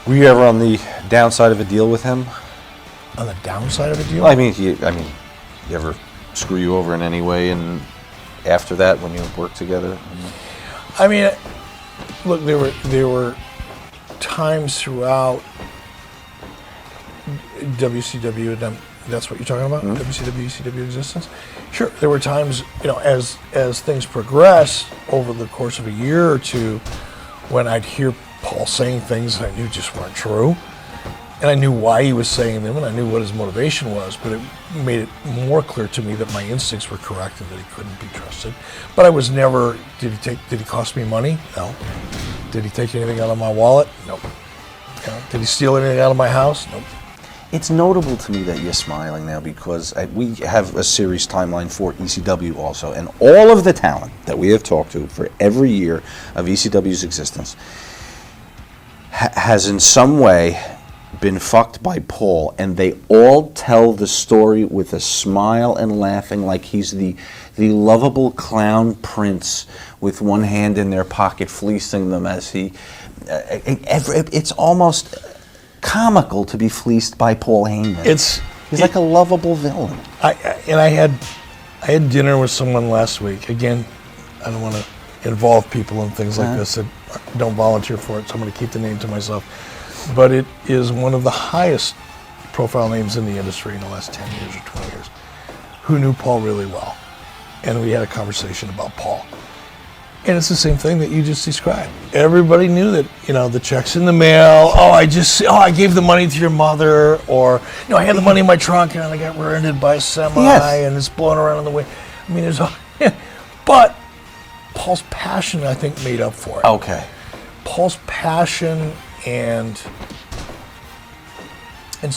Were you ever on the downside of a deal with him? On the downside of a deal? I mean, you ever screw you over in any way? And after that, when you worked together, I mean, look, there were times throughout WCW, and that's what you're talking about, WCW, ECW existence. Sure, there were times, as things progress over the course of a year or two, when I'd hear Paul saying things that I knew just weren't true, and I knew why he was saying them, and I knew what his motivation was, but it made it more clear to me that my instincts were correct and that he couldn't be trusted. But I was never, did he cost me money? No. Did he take anything out of my wallet? Nope. Did he steal anything out of my house? Nope. it's notable to me that you're smiling now because we have a series timeline for ECW also, and all of the talent that we have talked to for every year of ECW's existence has in some way been fucked by Paul, and they all tell the story with a smile and laughing like he's the lovable clown prince with one hand in their pocket fleecing them as he... it's almost comical to be fleeced by Paul Heyman. He's like a lovable villain. I had dinner with someone last week. Again, I don't want to involve people in things like this that don't volunteer for it, so I'm going to keep the name to myself. But it is one of the highest profile names in the industry in the last 10 years or 20 years, who knew Paul really well. And we had a conversation about Paul. And it's the same thing that you just described. Everybody knew that, the check's in the mail. I gave the money to your mother. Or, I had the money in my trunk and I got rear-ended by a semi and it's blowing around in the wind. I mean, but Paul's passion, I think, made up for it. Okay. Paul's passion and in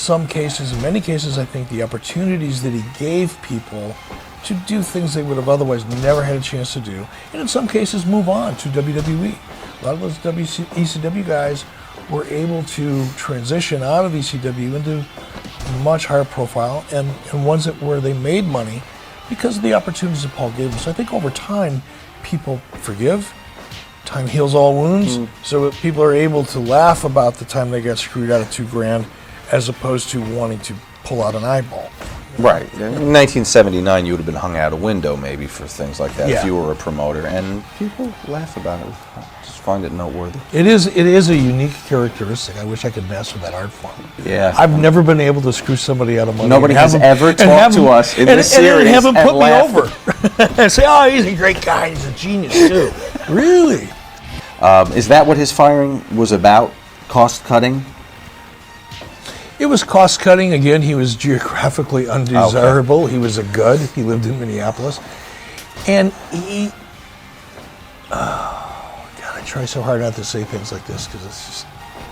many cases, I think the opportunities that he gave people to do things they would have otherwise never had a chance to do, and in some cases move on to WWE. A lot of those ECW guys were able to transition out of ECW into much higher profile and ones where they made money because of the opportunities that Paul gave them. So I think over time, people forgive. Time heals all wounds, so people are able to laugh about the time they got screwed out of $2,000 as opposed to wanting to pull out an eyeball. Right. In 1979, you would have been hung out a window maybe for things like that if you were a promoter, and people laugh about it. I just find it noteworthy. It is a unique characteristic. I wish I could master that art form. Yeah. I've never been able to screw somebody out of money. Nobody has ever talked to us in this series and have them put me laughed. over and say, "Oh, he's a great guy. He's a genius too." Really? Is that what his firing was about? Cost cutting? It was cost cutting. Again, he was geographically undesirable. Okay. He was a good. He lived in Minneapolis. And he, God, I try so hard not to say things like this because it's just,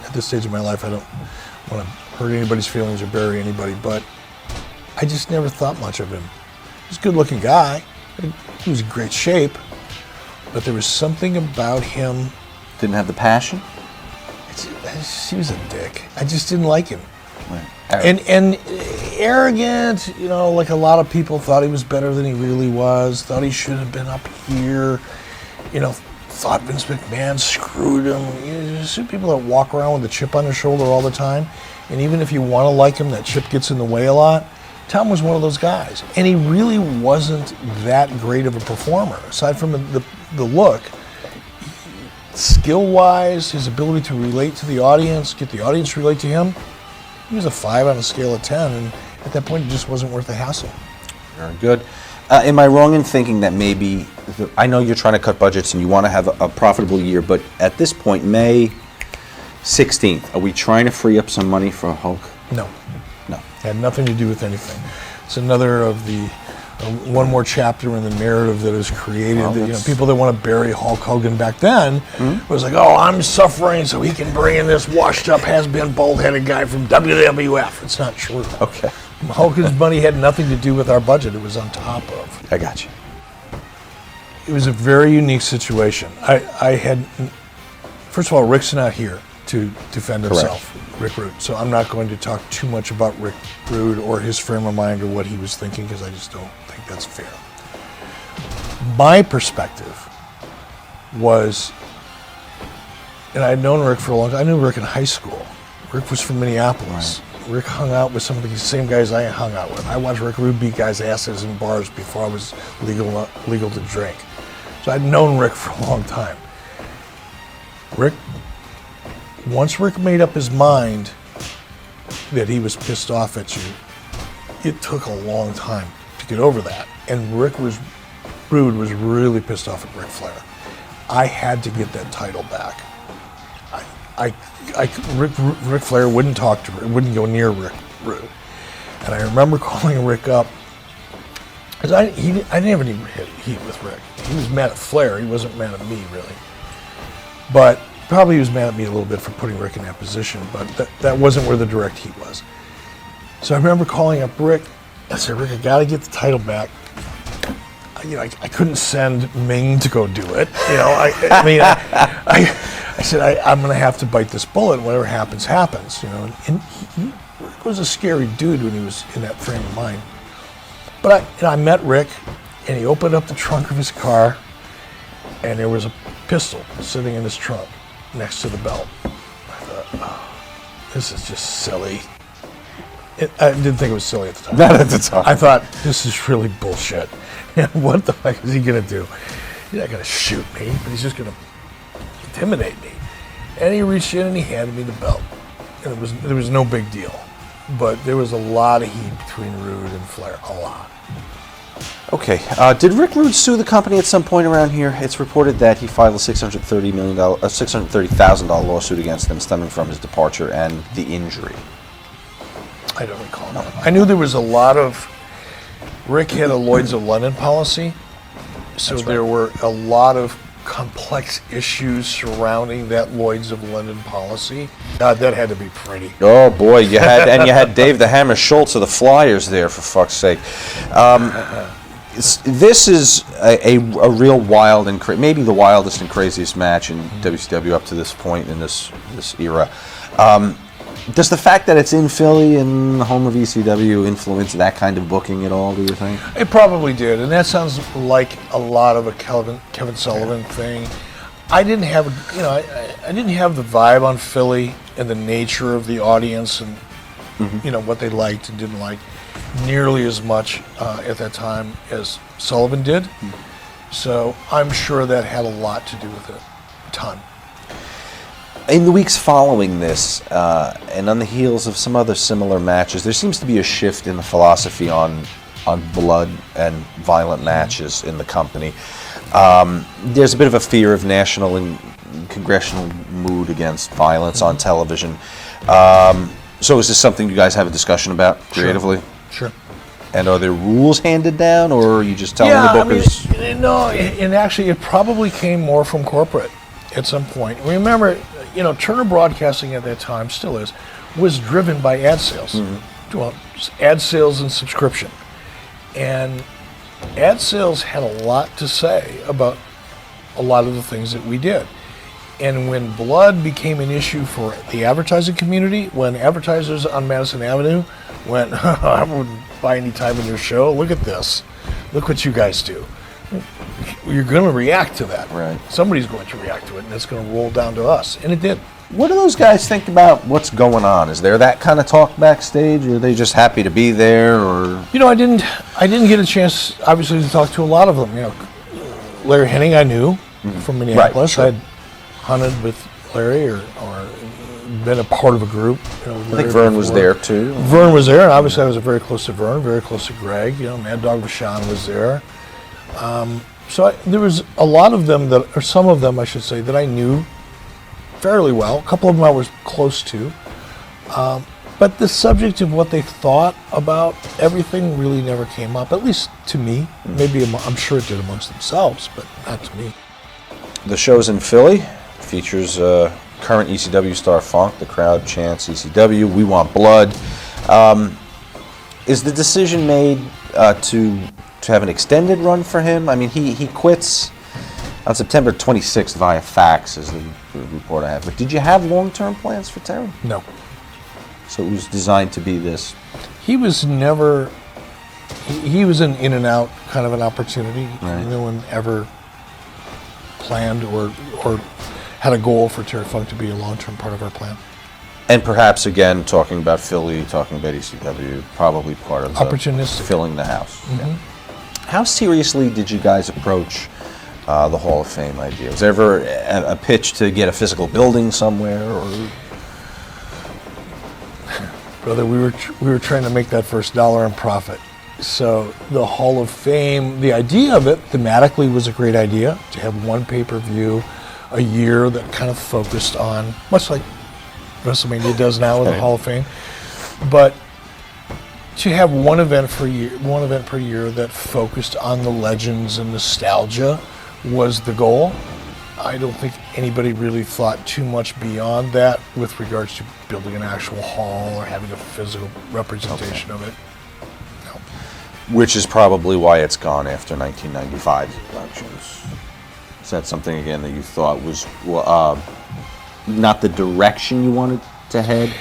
at this stage of my life, I don't want to hurt anybody's feelings or bury anybody, but I just never thought much of him. He was a good looking guy. He was in great shape, but there was something about him. Didn't have the passion? He was a dick. I just didn't like him. Right. And arrogant, you know, like a lot of people thought he was better than he really was, thought he should have been up here, you know, thought Vince McMahon screwed him. You know, you see people that walk around with a chip on their shoulder all the time, and even if you want to like him, that chip gets in the way a lot. Tom was one of those guys, and he really wasn't that great of a performer, aside from the look. Skill-wise, his ability to relate to the audience, get the audience to relate to him, he was a 5 on a scale of 10, and at that point, it just wasn't worth the hassle. Very good. Am I wrong in thinking that maybe, I know you're trying to cut budgets and you want to have a profitable year, but at this point, May 16th, are we trying to free up some money for Hulk? No, No. had nothing to do with anything. It's another of the one more chapter in the narrative that is created. Well, that, you know, that's- people that want to bury Hulk Hogan back then was like, oh, I'm suffering so he can bring in this washed-up, has-been, bald-headed guy from WWF. It's not true. Okay. Hogan's money had nothing to do with our budget. It was on top of. I got you. It was a very unique situation. I had, first of all, Rick's not here to defend himself, Rick Rude. So I'm not going to talk too much about Rick Rude or his frame of mind or what he was thinking because I just don't think that's fair. My perspective was, and I had known Rick for a long time. I knew Rick in high school. Rick was from Minneapolis. Rick hung out with some of the same guys I hung out with. I watched Rick Rude beat guys' asses in bars before I was legal to drink. So I'd known Rick for a long time. Once Rick made up his mind that he was pissed off at you, it took a long time to get over that. And Rude was really pissed off at Ric Flair. I had to get that title back. Ric Flair wouldn't talk to Rick, wouldn't go near Rick Rude. And I remember calling Rick up, because I didn't have any heat with Rick. He was mad at Flair, he wasn't mad at me really. But probably he was mad at me a little bit for putting Rick in that position, but that wasn't where the direct heat was. So I remember calling up Rick. I said, Rick, I got to get the title back. I couldn't send Ming to go do it. I said, I'm going to have to bite this bullet. Whatever happens, happens. And Rick was a scary dude when he was in that frame of mind. But I met Rick, and he opened up the trunk of his car, and there was a pistol sitting in his trunk next to the belt. I thought, oh, this is just silly. I didn't think it was silly at the time. Not at the time. I thought, this is really bullshit. What the heck is he going to do? He's not going to shoot me, but he's just going to intimidate me. And he reached in and he handed me the belt. And there was no big deal. But there was a lot of heat between Rude and Flair, a lot. Okay. Did Rick Rude sue the company at some point around here? It's reported that he filed a $630,000 lawsuit against them stemming from his departure and the injury. I don't recall. No. I knew there was a lot of... Rick had a Lloyd's of London policy, so there were a lot of complex issues surrounding that Lloyd's of London policy. God, that had to be pretty. Oh boy, you had Dave the Hammer Schultz of the Flyers there, for fuck's sake. This is a real wild and maybe the wildest and craziest match in WCW up to this point in this era. Does the fact that it's in Philly and the home of ECW influence that kind of booking at all, do you think? It probably did, and that sounds like a lot of a Kevin Sullivan thing. I didn't have, I didn't have the vibe on Philly and the nature of the audience and what they liked and didn't like nearly as much at that time as Sullivan did. So I'm sure that had a lot to do with it, a ton. In the weeks following this, and on the heels of some other similar matches, there seems to be a shift in the philosophy on blood and violent matches in the company. There's a bit of a fear of national and congressional mood against violence on television. So is this something you guys have a discussion about creatively? Sure. And are there rules handed down, or are you just telling the bookers? No, and actually, it probably came more from corporate at some point. Remember, Turner Broadcasting at that time, still is, was driven by ad sales. Well, ad sales and subscription. And ad sales had a lot to say about a lot of the things that we did. And when blood became an issue for the advertising community, when advertisers on Madison Avenue went, I wouldn't buy any time in your show, look at this. Look what you guys do. You're going to react to that. Right. Somebody's going to react to it, and it's going to roll down to us. And it did. What do those guys think about what's going on? Is there that kind of talk backstage, or are they just happy to be there? Or I didn't get a chance, obviously, to talk to a lot of them. Larry Henning, I knew from Minneapolis. Right, sure. I'd hunted with Larry or been a part of a group. I think Vern was there too. Vern was there, and obviously I was very close to Vern, very close to Greg. Mad Dog Vachon was there. There was a lot of them or some of them, I should say, that I knew fairly well. A couple of them I was close to. But the subject of what they thought about everything really never came up, at least to me. Maybe I'm sure it did amongst themselves, but not to me. The show's in Philly. Features current ECW star Funk. The crowd chants ECW. We want blood. Is the decision made to have an extended run for him? I mean, he quits on September 26th via fax, is the report I have. But did you have long-term plans for Terry? No. So it was designed to be this. He was never. He was an in and out kind of an opportunity. Right. No one ever planned or had a goal for Terry Funk to be a long-term part of our plan. And perhaps, again, talking about Philly, talking about ECW, probably part of the Opportunistic. filling the house. Yeah. How seriously did you guys approach the Hall of Fame idea? Was there ever a pitch to get a physical building somewhere? Or? Brother, we were trying to make that first dollar in profit. So the Hall of Fame, the idea of it thematically was a great idea, to have one pay-per-view a year that kind of focused on, much like WrestleMania does now with the Hall of Fame, but to have one event per year that focused on the legends and nostalgia was the goal. I don't think anybody really thought too much beyond that with regards to building an actual hall or having a physical representation of it. No. Which is probably why it's gone after 1995's elections. Is that something, again, that you thought was not the direction you wanted to head?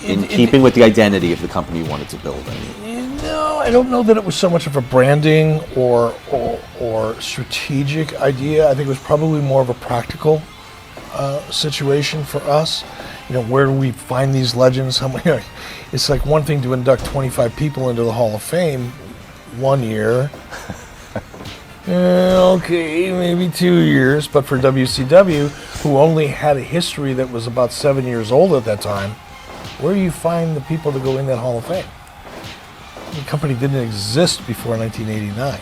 In keeping with the identity of the company you wanted to build? No, I don't know that it was so much of a branding or strategic idea. I think it was probably more of a practical situation for us. Where do we find these legends? How many? It's like one thing to induct 25 people into the Hall of Fame one year. Okay, maybe 2 years, but for WCW, who only had a history that was about 7 years old at that time, where do you find the people to go in that Hall of Fame? The company didn't exist before 1989.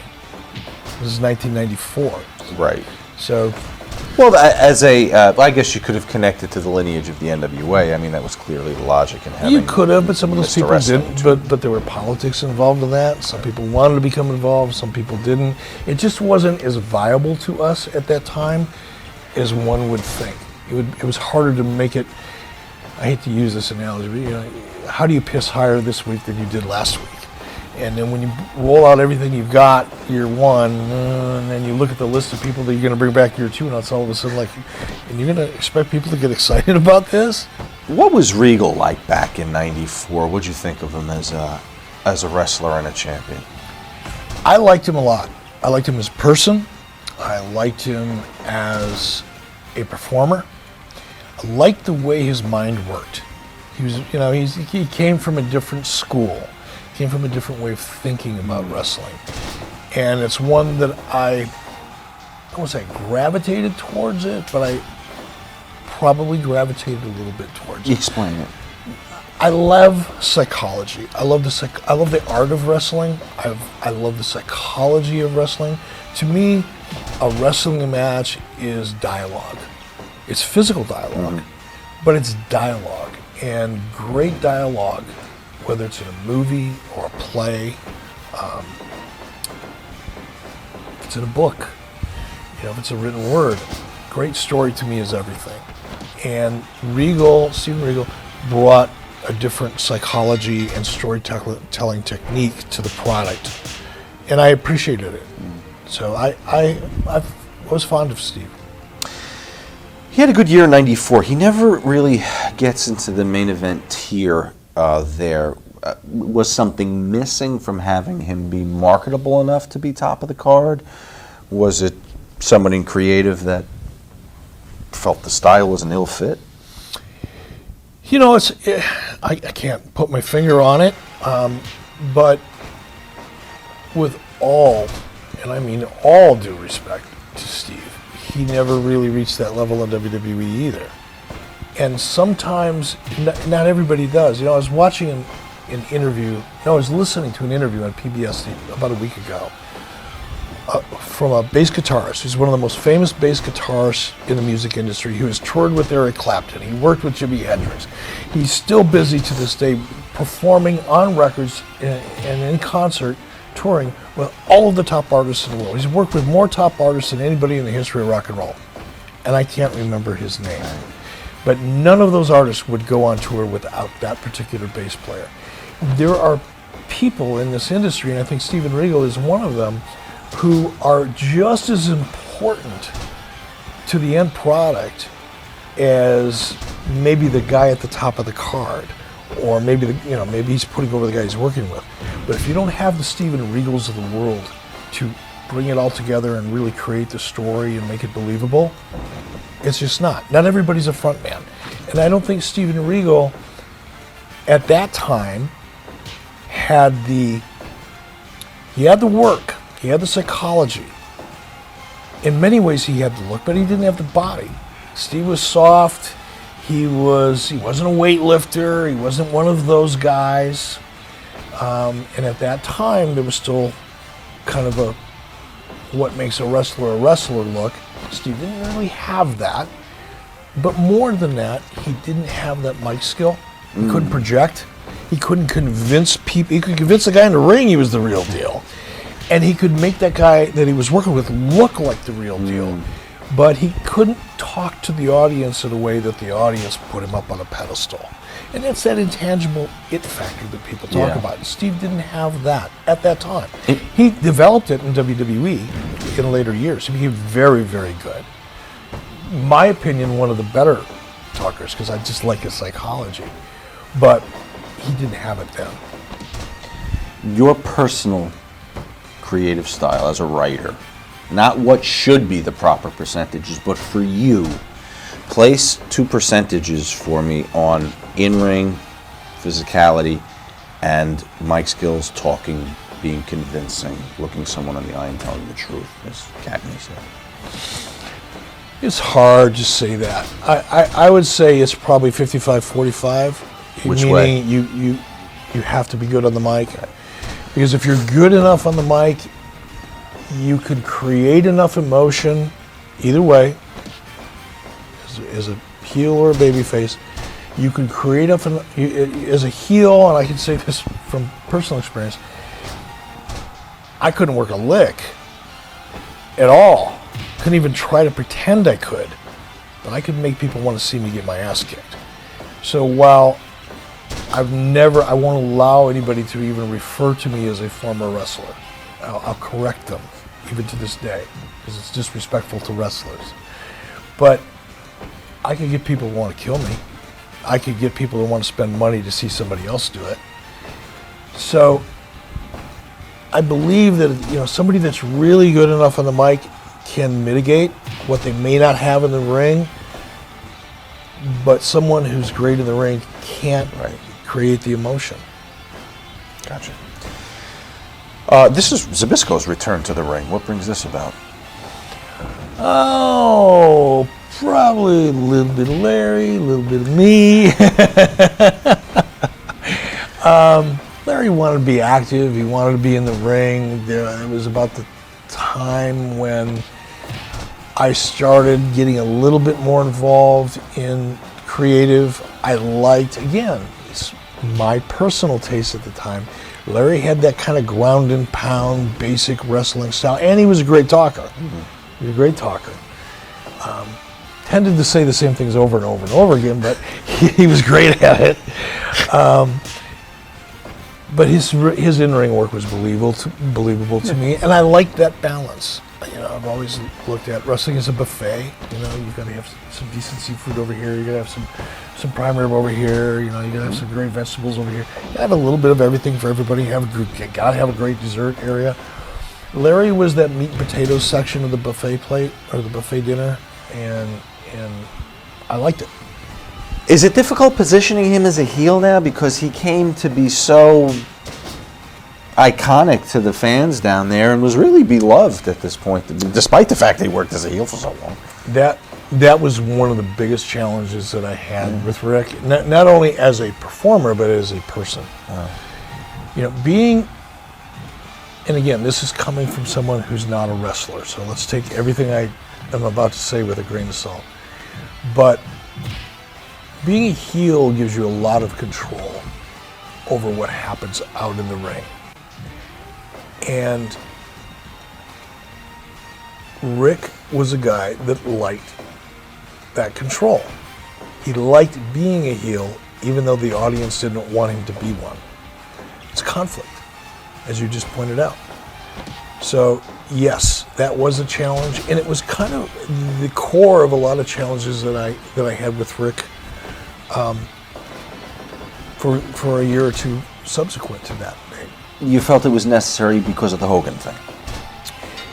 This is 1994. Right. So, well, I guess you could have connected to the lineage of the NWA. I mean, that was clearly the logic in having. You could have, but some of those Mr. people Wrestling didn't. But there were politics involved in that. Some people wanted to become involved. Some people didn't. It just wasn't as viable to us at that time as one would think. It was harder to make it. I hate to use this analogy, but how do you piss higher this week than you did last week? And then when you roll out everything you've got year one, and then you look at the list of people that you're going to bring back year two, and it's all of a sudden like, and you're going to expect people to get excited about this? What was Regal like back in '94? What'd you think of him as a wrestler and a champion? I liked him a lot. I liked him as a person. I liked him as a performer. I liked the way his mind worked. He was, he came from a different school. Came from a different way of thinking about wrestling. And it's one that I won't say gravitated towards it, but I probably gravitated a little bit towards it. Explain it. I love psychology. I love the art of wrestling. I love the psychology of wrestling. To me, a wrestling match is dialogue. It's physical dialogue, but it's dialogue. and great dialogue, whether it's in a movie or a play, if it's in a book, if it's a written word. Great story to me is everything. And Stephen Regal, brought a different psychology and storytelling technique to the product, and I appreciated it. So I was fond of Steve. He had a good year in '94. He never really gets into the main event tier there. Was something missing from having him be marketable enough to be top of the card? Was it somebody creative that felt the style was an ill fit? I can't put my finger on it, but with all, and I mean all due respect to Steve, he never really reached that level in WWE either. And sometimes, not everybody does. I was watching an interview, I was listening to an interview on PBS about a week ago from a bass guitarist. He's one of the most famous bass guitarists in the music industry. He was toured with Eric Clapton. He worked with Jimi Hendrix. He's still busy to this day performing on records and in concert, touring with all of the top artists in the world. He's worked with more top artists than anybody in the history of rock and roll. And I can't remember his name. But none of those artists would go on tour without that particular bass player. There are people in this industry, and I think Steven Regal is one of them, who are just as important to the end product as maybe the guy at the top of the card, or maybe maybe he's putting over the guy he's working with. But if you don't have the Steven Regals of the world to bring it all together and really create the story and make it believable, it's just not. Not everybody's a front man. And I don't think Steven Regal at that time had the work, he had the psychology. In many ways he had the look, but he didn't have the body. Steve was soft, he wasn't a weightlifter, he wasn't one of those guys. And at that time there was still kind of what makes a wrestler look. Steve didn't really have that. But more than that, he didn't have that mic skill. He couldn't project. He couldn't convince people. He could convince the guy in the ring he was the real deal. And he could make that guy that he was working with look like the real deal. But he couldn't talk to the audience in a way that the audience put him up on a pedestal. And that's that intangible it factor that people talk about. Steve didn't have that at that time. He developed it in WWE in later years. He became very, very good. In my opinion, one of the better talkers, because I just like his psychology. But he didn't have it then. Your personal creative style as a writer, not what should be the proper percentages, but for you, place 2 percentages for me on in-ring, physicality, and mic skills, talking, being convincing, looking someone in the eye and telling the truth, as Cagney said. It's hard to say that. I would say it's probably 55-45. Which way? Meaning you have to be good on the mic. Because if you're good enough on the mic, you could create enough emotion, either way, as a heel or a babyface. You could create enough, as a heel, and I can say this from personal experience, I couldn't work a lick at all. Couldn't even try to pretend I could. But I could make people want to see me get my ass kicked. So while I won't allow anybody to even refer to me as a former wrestler. I'll correct them, even to this day, because it's disrespectful to wrestlers. But I could get people who want to kill me. I could get people who want to spend money to see somebody else do it. So I believe that somebody that's really good enough on the mic can mitigate what they may not have in the ring, but someone who's great in the ring can't create the emotion. Gotcha. This is Zbyszko's return to the ring. What brings this about? Oh, probably a little bit of Larry, a little bit of me. Larry wanted to be active. He wanted to be in the ring. It was about the time when I started getting a little bit more involved in creative. I liked, again, it's my personal taste at the time. Larry had that kind of ground and pound, basic wrestling style, and he was a great talker. He was a great talker. Tended to say the same things over and over and over again, but he was great at it. But his in-ring work was believable to me, and I liked that balance. You know, I've always looked at wrestling as a buffet. You know, you've got to have some decent seafood over here. You got to have some prime rib over here. You know, you got to have some great vegetables over here. You got to have a little bit of everything for everybody. You got to have a great dessert area. Larry was that meat and potatoes section of the buffet plate or the buffet dinner, and I liked it. Is it difficult positioning him as a heel now because he came to be so iconic to the fans down there and was really beloved at this point, despite the fact that he worked as a heel for so long? That was one of the biggest challenges that I had with Rick, not only as a performer but as a person. You know, being, and again, this is coming from someone who's not a wrestler, so let's take everything I am about to say with a grain of salt. But being a heel gives you a lot of control over what happens out in the ring. And Rick was a guy that liked that control. He liked being a heel, even though the audience didn't want him to be one. It's conflict, as you just pointed out. So, yes, that was a challenge, and it was kind of the core of a lot of challenges that I had with Rick for a year or two subsequent to that. You felt it was necessary because of the Hogan thing.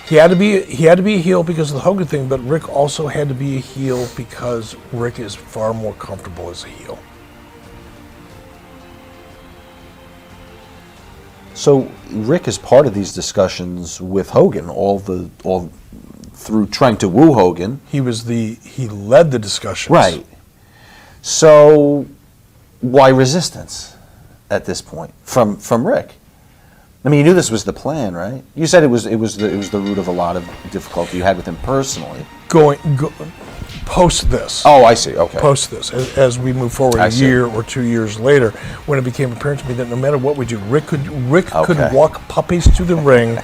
He had to be a heel because of the Hogan thing, but Rick also had to be a heel because Rick is far more comfortable as a heel. So Rick is part of these discussions with Hogan, all through trying to woo Hogan. He led the discussions. Right. So why resistance at this point from Rick? I mean, you knew this was the plan, right? You said it was the root of a lot of difficulty you had with him personally. Post this. Oh, I see. Okay. Post this as we move forward a year or 2 years later, when it became apparent to me that no matter what we do, Rick could walk puppies to the ring,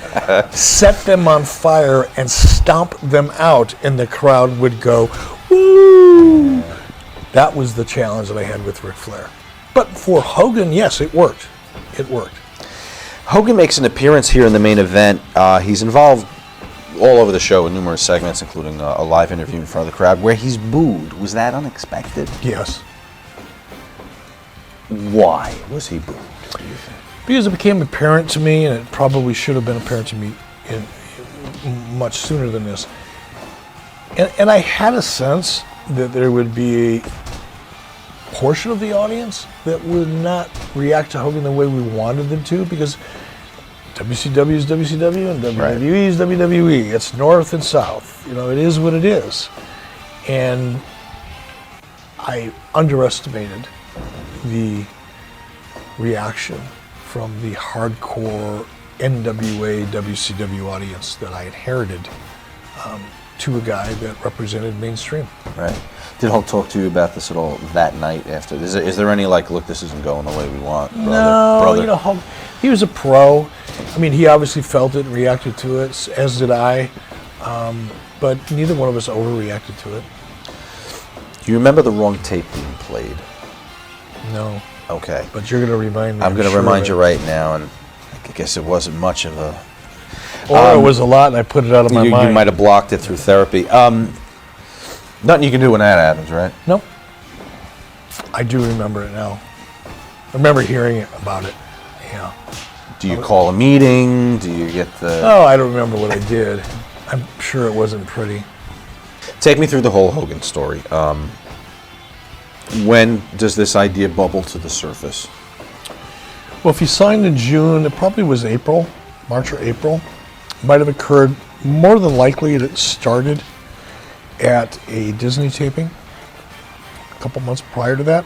set them on fire, and stomp them out, and the crowd would go, woo! That was the challenge that I had with Ric Flair. But for Hogan, yes, it worked. It worked. Hogan makes an appearance here in the main event. He's involved all over the show in numerous segments, including a live interview in front of the crowd, where he's booed. Was that unexpected? Yes. Why was he booed, do you think? Because it became apparent to me, and it probably should have been apparent to me in much sooner than this. And I had a sense that there would be a portion of the audience that would not react to Hogan the way we wanted them to, because WCW is WCW and WWE is WWE. It's north and south. You know, it is what it is. And I underestimated the reaction from the hardcore NWA WCW audience that I inherited to a guy that represented mainstream. Right. Did Hulk talk to you about this at all that night after? Is there any look, this isn't going the way we want, brother? No, you know, Hulk, he was a pro. I mean, he obviously felt it and reacted to it, as did I. But neither one of us overreacted to it. Do you remember the wrong tape being played? No. Okay. But you're going to remind me. I'm going to remind you right now, and I guess it wasn't much of a... Or it was a lot, and I put it out of my mind. You might have blocked it through therapy. Nothing you can do when that happens, right? Nope. I do remember it now. I remember hearing about it. Yeah. Do you call a meeting? Do you get the... Oh, I don't remember what I did. I'm sure it wasn't pretty. Take me through the whole Hogan story. When does this idea bubble to the surface? Well, if he signed in June, it probably was April, March or April. Might have occurred, more than likely it started at a Disney taping a couple months prior to that.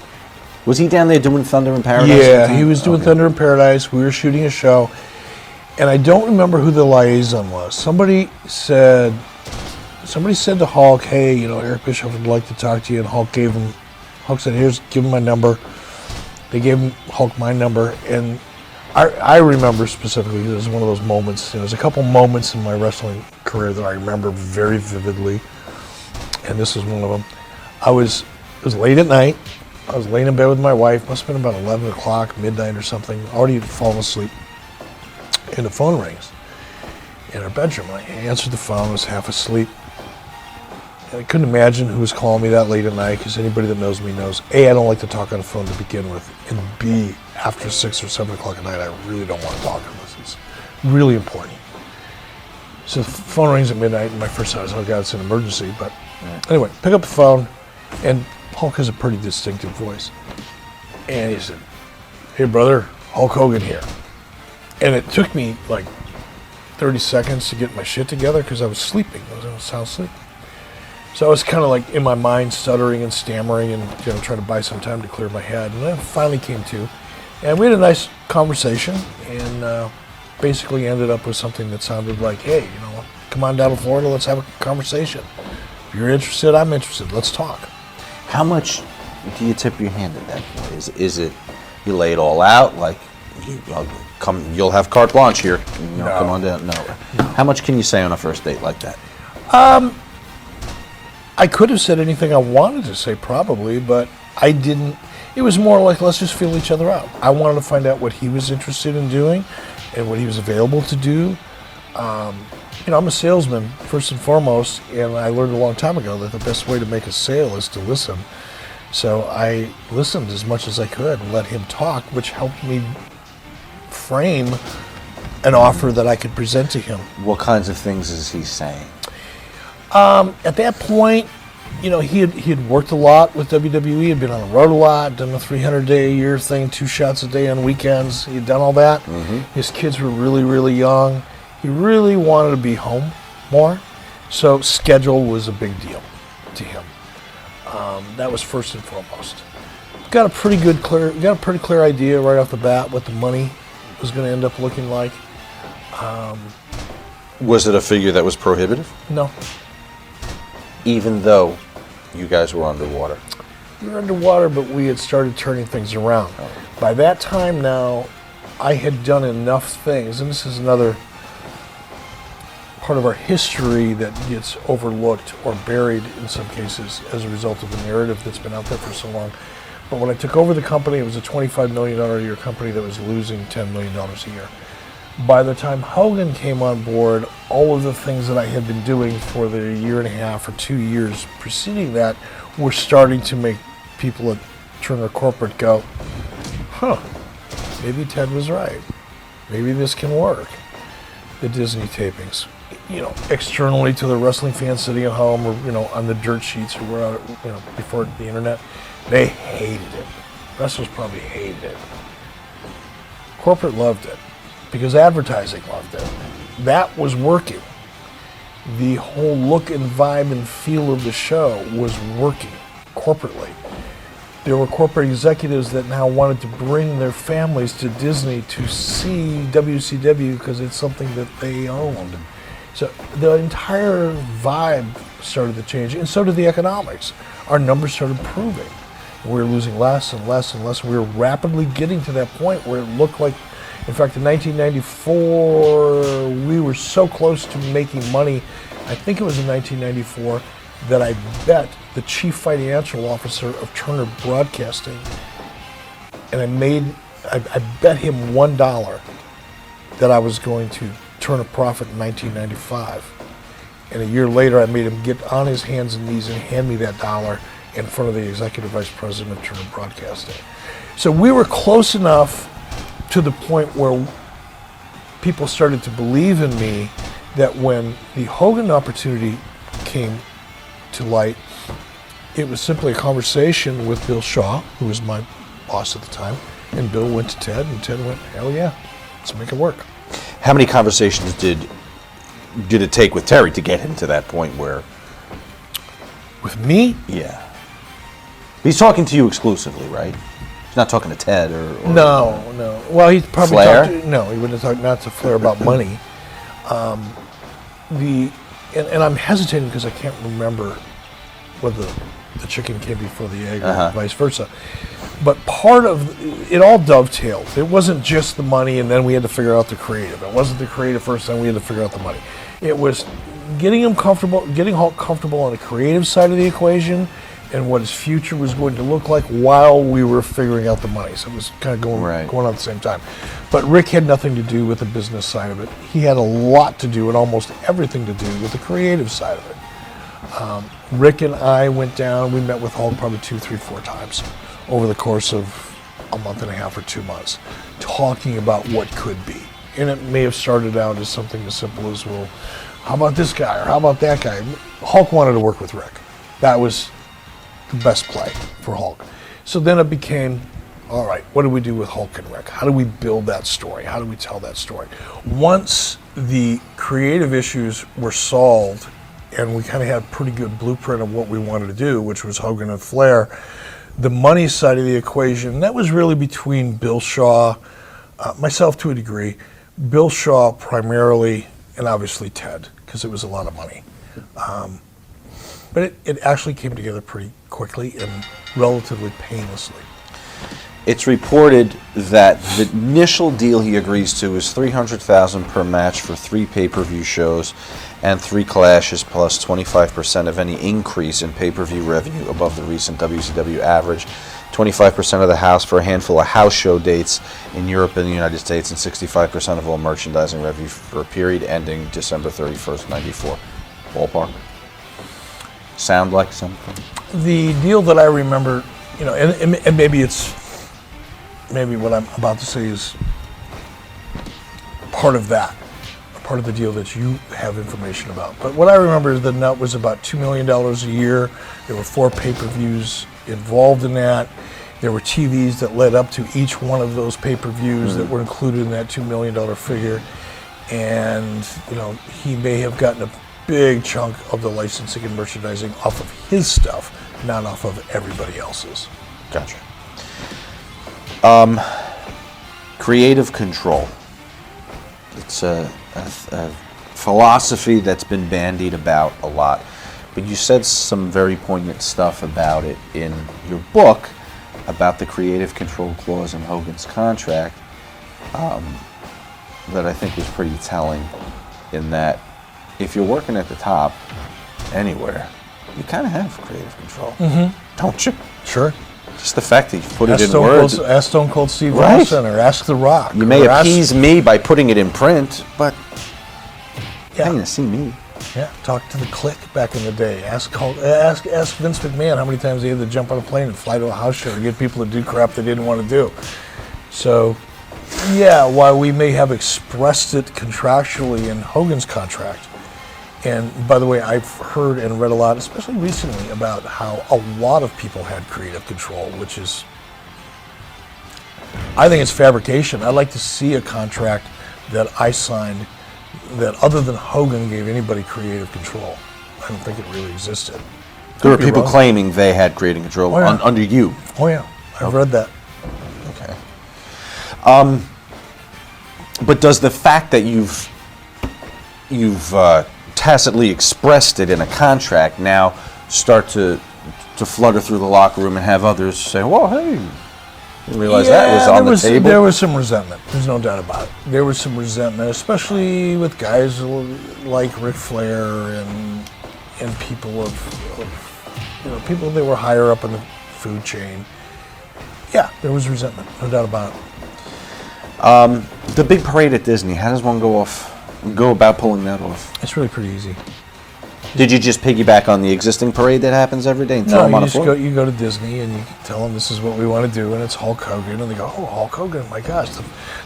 Was he down there doing Thunder in Paradise? Yeah, he was doing Thunder in Paradise. We were shooting a show, and I don't remember who the liaison was. Somebody said to Hulk, "Hey, you know, Eric Bischoff would like to talk to you," and Hulk gave him Hulk said, "Here's, give him my number." They gave Hulk my number, and I remember specifically, it was one of those moments. There's a couple moments in my wrestling career that I remember very vividly, and this is one of them. It was late at night. I was laying in bed with my wife. Must have been about 11 o'clock, midnight or something. Already fallen asleep, and the phone rings in our bedroom. I answered the phone. I was half asleep. And I couldn't imagine who was calling me that late at night, because anybody that knows me knows, A, I don't like to talk on the phone to begin with, and B, after 6 or 7 o'clock at night, I really don't want to talk unless it's really important. So the phone rings at midnight, and my first thought is, oh God, it's an emergency. But anyway, pick up the phone, and Hulk has a pretty distinctive voice. And he said, "Hey brother, Hulk Hogan here." And it took me like 30 seconds to get my shit together, because I was sleeping. I was in a sound sleep. So I was kind of like in my mind stuttering and stammering and trying to buy some time to clear my head. And then I finally came to. And we had a nice conversation, and basically ended up with something that sounded like, "Hey, come on down to Florida, let's have a conversation. If you're interested, I'm interested. Let's talk." How much do you tip your hand at that point? Is it you lay it all out, like you'll have carte blanche here, No. come on down? No. How much can you say on a first date like that? I could have said anything I wanted to say, probably, but I didn't. It was more like, let's just feel each other out. I wanted to find out what he was interested in doing and what he was available to do. I'm a salesman, first and foremost, and I learned a long time ago that the best way to make a sale is to listen. So I listened as much as I could and let him talk, which helped me frame an offer that I could present to him. What kinds of things is he saying? At that point, he had worked a lot with WWE, had been on the road a lot, done the 300-day-a-year thing, 2 shots a day on weekends. He had done all that. Mm-hmm. His kids were really, really young. He really wanted to be home more, so schedule was a big deal to him. That was first and foremost. Got a pretty clear idea right off the bat what the money was going to end up looking like. Was it a figure that was prohibitive? No. Even though you guys were underwater? We were underwater, but we had started turning things around. By that time now, I had done enough things, and this is another part of our history that gets overlooked or buried in some cases as a result of the narrative that's been out there for so long. But when I took over the company, it was a $25 million a year company that was losing $10 million a year. By the time Hogan came on board, all of the things that I had been doing for the 1.5 or 2 years preceding that were starting to make people at Turner Corporate go, maybe Ted was right. Maybe this can work. The Disney tapings, externally to the wrestling fans sitting at home or, on the dirt sheets or where, before the internet, they hated it. Wrestlers probably hated it. Corporate loved it, because advertising loved it. That was working. The whole look and vibe and feel of the show was working corporately. There were corporate executives that now wanted to bring their families to Disney to see WCW because it's something that they owned. So the entire vibe started to change, and so did the economics. Our numbers started improving. We were losing less and less and less. We were rapidly getting to that point where it looked like, in fact, in 1994, we were so close to making money. I think it was in 1994 that I bet the chief financial officer of Turner Broadcasting, and I bet him $1 that I was going to turn a profit in 1995. And a year later, I made him get on his hands and knees and hand me that dollar in front of the executive vice president of Turner Broadcasting. So we were close enough to the point where people started to believe in me that when the Hogan opportunity came to light, it was simply a conversation with Bill Shaw, who was my boss at the time, and Bill went to Ted, and Ted went, hell yeah, let's make it work. How many conversations did it take with Terry to get him to that point where... With me? Yeah. He's talking to you exclusively, right? He's not talking to Ted or No. Well, he probably Flair? talked to, no, he wouldn't have talked not to Flair about money. And I'm hesitating because I can't remember what the the chicken came before the egg, Uh-huh. or vice versa. But part of it all dovetailed. It wasn't just the money, and then we had to figure out the creative. It wasn't the creative first, then we had to figure out the money. It was getting Hulk comfortable on the creative side of the equation, and what his future was going to look like while we were figuring out the money. So it was kind of going on at the same time. But Rick had nothing to do with the business side of it. He had a lot to do, and almost everything to do with the creative side of it. Rick and I went down, we met with Hulk probably 2, 3, 4 times over the course of a month and a half or 2 months, talking about what could be. And it may have started out as something as simple as, well, how about this guy, or how about that guy? Hulk wanted to work with Rick. That was the best play for Hulk. So then it became, all right, what do we do with Hulk and Rick? How do we build that story? How do we tell that story? Once the creative issues were solved, and we kind of had a pretty good blueprint of what we wanted to do, which was Hogan and Flair, the money side of the equation, that was really between Bill Shaw, myself to a degree, Bill Shaw primarily, and obviously Ted, because it was a lot of money. But it actually came together pretty quickly and relatively painlessly. It's reported that the initial deal he agrees to is $300,000 per match for 3 pay-per-view shows and 3 clashes, plus 25% of any increase in pay-per-view revenue above the recent WCW average, 25% of the house for a handful of house show dates in Europe and the United States, and 65% of all merchandising revenue for a period ending December 31st, 94. Ballpark? Sound like something? The deal that I remember, and maybe what I'm about to say is part of that, part of the deal that you have information about. But what I remember is the nut was about $2 million a year. There were 4 pay-per-views involved in that. There were TVs that led up to each one of those pay-per-views that were included in that $2 million figure. And, he may have gotten a big chunk of the licensing and merchandising off of his stuff, not off of everybody else's. Gotcha. Creative control. It's a philosophy that's been bandied about a lot, but you said some very poignant stuff about it in your book about the creative control clause in Hogan's contract that I think was pretty telling, in that if you're working at the top anywhere, you kind of have creative control, don't you? Sure. Just the fact that you put it in words. Ask Stone Cold Steve Right. Austin, or ask The Rock. You may appease me by putting it in print, but you're not going Yeah, to see me. talk to the Click back in the day. Ask Vince McMahon how many times he had to jump on a plane and fly to a house show to get people to do crap they didn't want to do. So, yeah, while we may have expressed it contractually in Hogan's contract, and by the way, I've heard and read a lot, especially recently, about how a lot of people had creative control, which is, I think it's fabrication. I'd like to see a contract that I signed that, other than Hogan, gave anybody creative control. I don't think it really existed. There were Could be people wrong. claiming they had creative control Oh, yeah. under you. Oh yeah, I've read that. Okay. But does the fact that you've tacitly expressed it in a contract now start to flutter through the locker room and have others say, "Well, hey, you realize that was on the table"? There was some resentment. There's no doubt about it. There was some resentment, especially with guys like Ric Flair and people of people that were higher up in the food chain. Yeah, there was resentment, no doubt about it. The big parade at Disney, how does one go about pulling that off? It's really pretty easy. Did you just piggyback on the existing parade that happens every day and throw No, them you on a just float? you go to Disney and you tell them this is what we want to do, and it's Hulk Hogan, and they go, "Oh, Hulk Hogan! My gosh,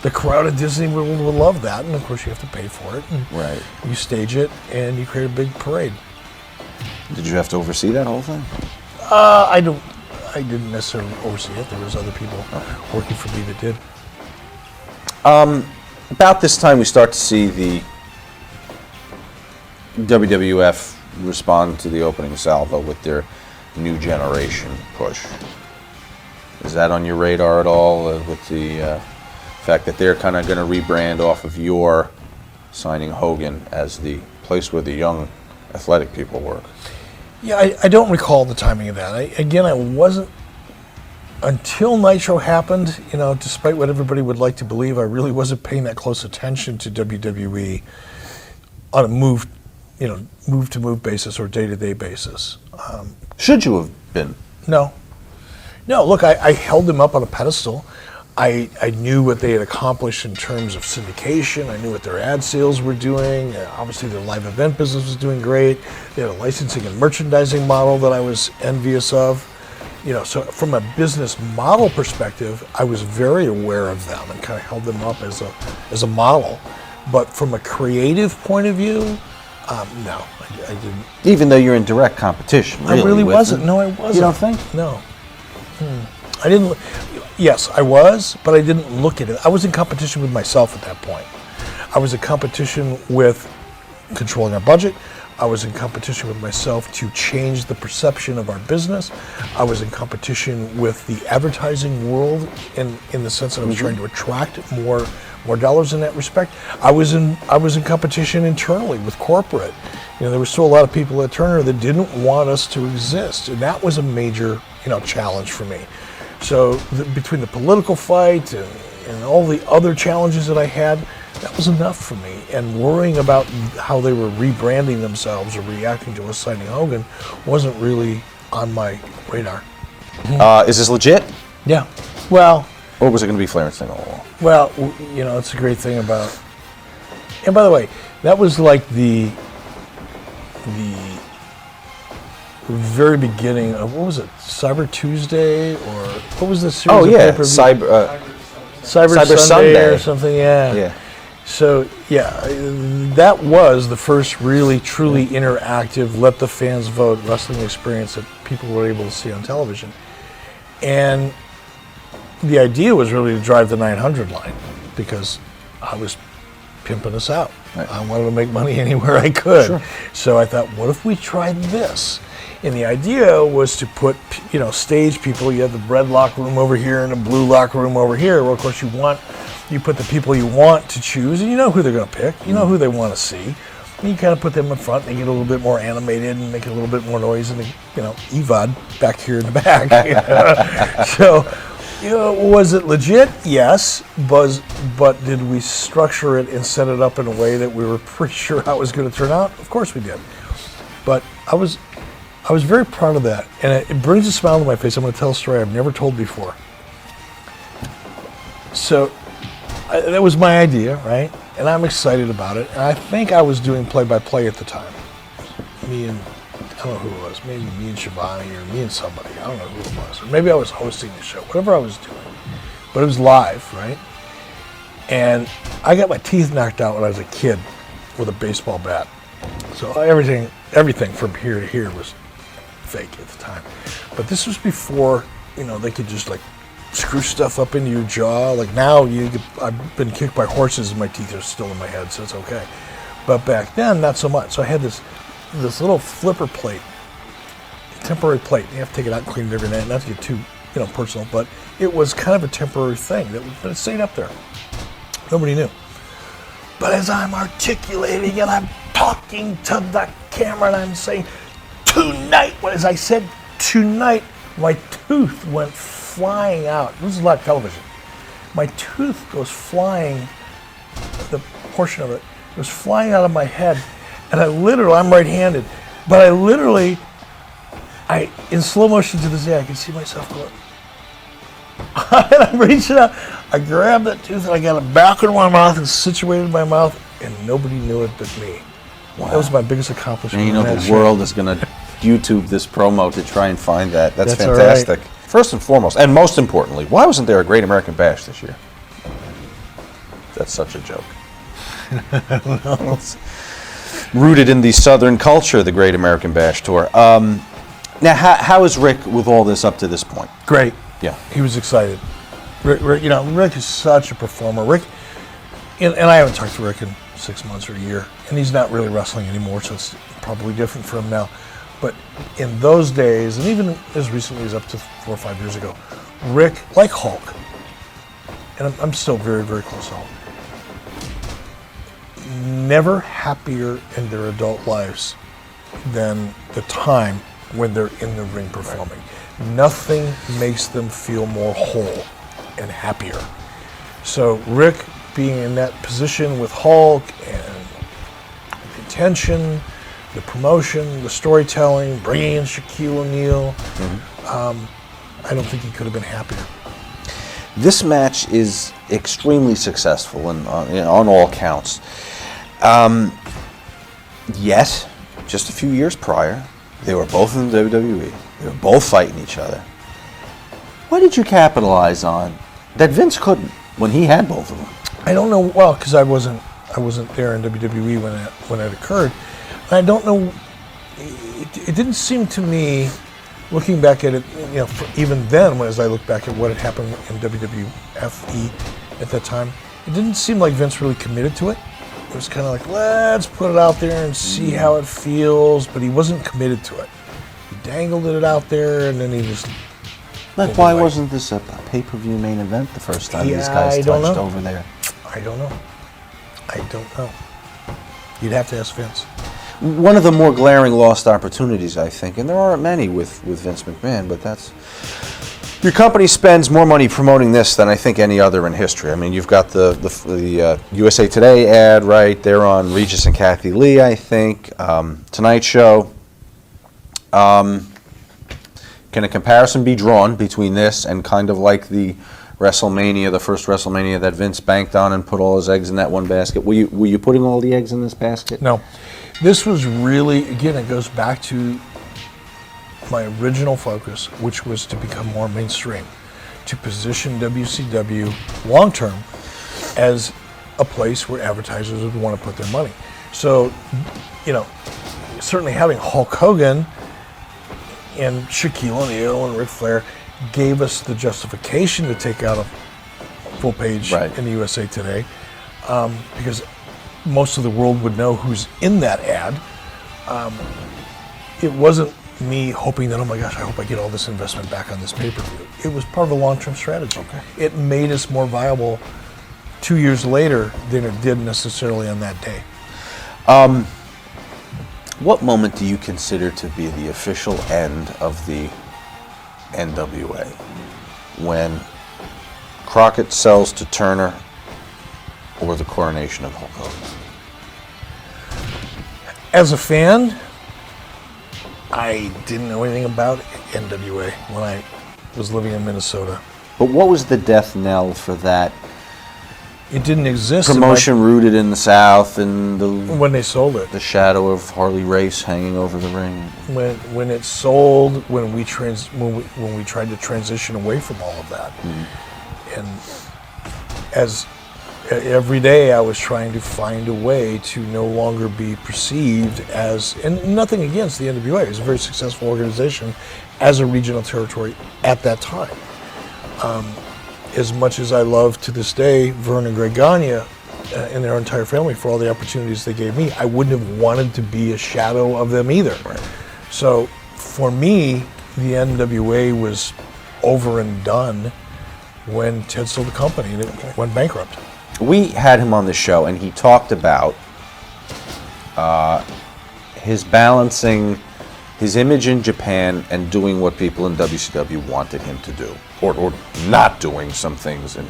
the crowd at Disney will love that." And of course, you have to pay for it. And Right. You stage it, and you create a big parade. Did you have to oversee that whole thing? I didn't necessarily oversee it. There was other people working for me that did. About this time, we start to see the WWF respond to the opening salvo with their new generation push. Is that on your radar at all, with the fact that they're kind of going to rebrand off of your signing Hogan as the place where the young athletic people work? Yeah, I don't recall the timing of that. I wasn't, until Nitro happened, despite what everybody would like to believe, I really wasn't paying that close attention to WWE on a move-to-move basis or day-to-day basis. Should you have been? No. No, look, I held them up on a pedestal. I knew what they had accomplished in terms of syndication. I knew what their ad sales were doing. Obviously, their live event business was doing great. They had a licensing and merchandising model that I was envious of. So from a business model perspective, I was very aware of them and kind of held them up as a model. But from a creative point of view, no, I didn't. Even though you're in direct competition, really. I really with wasn't. them. No, I wasn't. You don't think? No. I didn't. Yes, I was, but I didn't look at it. I was in competition with myself at that point. I was in competition with controlling our budget. I was in competition with myself to change the perception of our business. I was in competition with the advertising world in the sense that I was trying to attract more dollars in that respect. I was in competition internally with corporate. There were still a lot of people at Turner that didn't want us to exist, and that was a major challenge for me. So between the political fight and all the other challenges that I had, that was enough for me. And worrying about how they were rebranding themselves or reacting to us signing Hogan wasn't really on my radar. Is this legit? Yeah. Well, Or was it going to be Flair and Sting all along? Well, it's a great thing about. And by the way, that was like the very beginning of, what was it, Cyber Tuesday, or what was the series? Oh yeah, Cyber Sunday or something. Yeah. Yeah. So yeah, that was the first really truly interactive, let the fans vote wrestling experience that people were able to see on television, and the idea was really to drive the 900 line because I was pimping us out. Right. I wanted to make money anywhere I could. Sure. So I thought, what if we tried this? And the idea was to put, stage people. You have the red locker room over here and the blue locker room over here. Well, of course, you put the people you want to choose, and you know who they're going to pick. You know who they want to see. And you kind of put them in front, and they get a little bit more animated and make a little bit more noise, and EVOD back here in the back. So, was it legit? Yes. But did we structure it and set it up in a way that we were pretty sure how it was going to turn out? Of course we did. But I was very proud of that, and it brings a smile to my face. I'm going to tell a story I've never told before. So that was my idea, right? And I'm excited about it. And I think I was doing play-by-play at the time. Me and, I don't know who it was, maybe me and Shivani or me and somebody. I don't know who it was. Or maybe I was hosting the show, whatever I was doing. But it was live, right? And I got my teeth knocked out when I was a kid with a baseball bat. So everything from here to here was fake at the time. But this was before, they could just screw stuff up into your jaw. Like now, I've been kicked by horses and my teeth are still in my head, so it's okay. But back then, not so much. So I had this little flipper plate, temporary plate. You have to take it out and clean it every night, not to get too, personal. But it was kind of a temporary thing. But it stayed up there. Nobody knew. But as I'm articulating and I'm talking to the camera and I'm saying, tonight, as I said, tonight, my tooth went flying out. This is live television. My tooth goes flying, the portion of it was flying out of my head. And I'm right-handed, but in slow motion to this day, I can see myself going. And I'm reaching out, I grabbed that tooth and I got it back in my mouth and situated in my mouth, and nobody knew it but me. Wow. That was my biggest accomplishment. And the world is going to YouTube this promo to try and find that. That's fantastic. Right. First and foremost, and most importantly, why wasn't there a Great American Bash this year? That's such a joke. I don't know. It's rooted in the Southern culture, the Great American Bash Tour. Now, how is Rick with all this up to this point? Great. Yeah. He was excited. Rick is such a performer. Rick, and I haven't talked to Rick in 6 months or a year, and he's not really wrestling anymore, so it's probably different for him now. But in those days, and even as recently as up to 4 or 5 years ago, Rick, like Hulk, and I'm still very, very close to Hulk, never happier in their adult lives than the time when they're in the ring performing. Nothing makes them feel more whole and happier. So Rick being in that position with Hulk and the attention, the promotion, the storytelling, bringing in Shaquille O'Neal, I don't think he could have been happier. This match is extremely successful on all counts. Yet, just a few years prior, they were both in the WWE. They were both fighting each other. What did you capitalize on that Vince couldn't when he had both of them? I don't know. Well, because I wasn't there in WWE when it occurred. I don't know. It didn't seem to me, looking back at it, even then, as I look back at what had happened in WWFE at that time, it didn't seem like Vince really committed to it. It was kind of like, let's put it out there and see how it feels, but he wasn't committed to it. He dangled it out there, and then he just... Why wasn't this a pay-per-view main event the first time these guys touched over there? I don't know. You'd have to ask Vince. One of the more glaring lost opportunities, I think, and there aren't many with Vince McMahon, but that's... Your company spends more money promoting this than I think any other in history. I mean, you've got the USA Today ad, right? They're on Regis and Kathy Lee, I think. Tonight Show. Can a comparison be drawn between this and kind of like the WrestleMania, the first WrestleMania that Vince banked on and put all his eggs in that one basket? Were you putting all the eggs in this basket? No. This was really, again, it goes back to my original focus, which was to become more mainstream, to position WCW long-term as a place where advertisers would want to put their money. So, certainly having Hulk Hogan and Shaquille O'Neal and Ric Flair gave us the justification to take out a full page in the USA Today, because most of the world would know who's in that ad. It wasn't me hoping that, oh my gosh, I hope I get all this investment back on this pay-per-view. It was part of a long-term strategy. Okay. It made us more viable 2 years later than it did necessarily on that day. What moment do you consider to be the official end of the NWA? When Crockett sells to Turner or the coronation of Hulk Hogan? As a fan, I didn't know anything about NWA when I was living in Minnesota. But what was the death knell for that? It didn't exist. Promotion rooted in the South and when they sold it. The shadow of Harley Race hanging over the ring. When it sold, when we tried to transition away from all of that, and as every day I was trying to find a way to no longer be perceived as, and nothing against the NWA, it was a very successful organization as a regional territory at that time. As much as I love to this day Vern and Greg Gagne and their entire family for all the opportunities they gave me, I wouldn't have wanted to be a shadow of them either. Right. So for me, the NWA was over and done when Ted sold the company and it went bankrupt. We had him on the show, and he talked about his balancing his image in Japan and doing what people in WCW wanted him to do, or not doing some things. And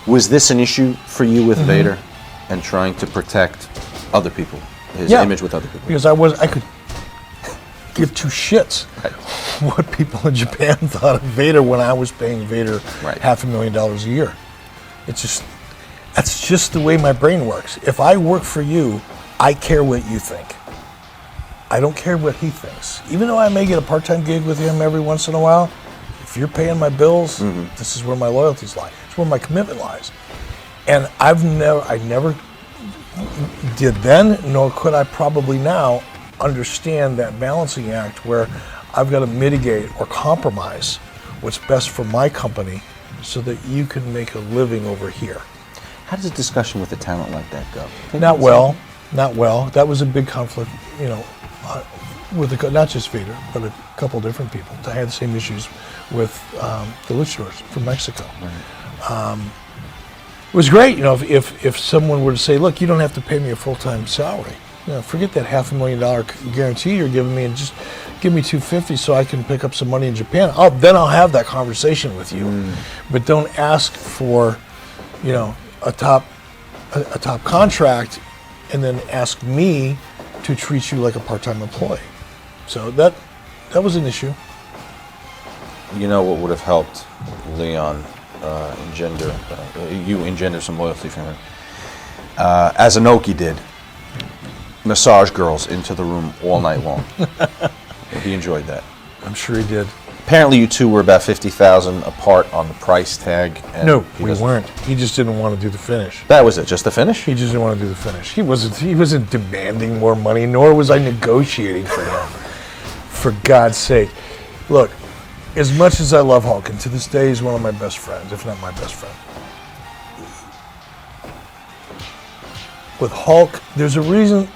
was this an issue for you with Vader and trying to protect other people, his image with other people? Because I could give two shits what people in Japan thought of Vader when I was paying Vader $500,000 a year. That's just the way my brain works. If I work for you, I care what you think. I don't care what he thinks. Even though I may get a part-time gig with him every once in a while, if you're paying my bills, this is where my loyalties lie. It's where my commitment lies. And I never did then, nor could I probably now understand that balancing act where I've got to mitigate or compromise what's best for my company so that you can make a living over here. How does a discussion with a talent like that go? Not well. That was a big conflict, with not just Vader, but a couple different people. I had the same issues with the luchadors from Mexico. Right. It was great, if someone were to say, look, you don't have to pay me a full-time salary. forget that $500,000 guarantee you're giving me, and just give me $250 so I can pick up some money in Japan. Then I'll have that conversation with you. But don't ask for, a top contract, and then ask me to treat you like a part-time employee. So that was an issue. You know what would have helped Leon engender some loyalty from him? As Inoki did, massage girls into the room all night long. He enjoyed that. I'm sure he did. Apparently, you two were about $50,000 apart on the price tag. And No, we weren't. He just didn't want to do the finish. That was it. Just the finish. He just didn't want to do the finish. He wasn't demanding more money, nor was I negotiating for him. For God's sake. Look, as much as I love Hulk, and to this day he's one of my best friends, if not my best friend. With Hulk, there's a reason.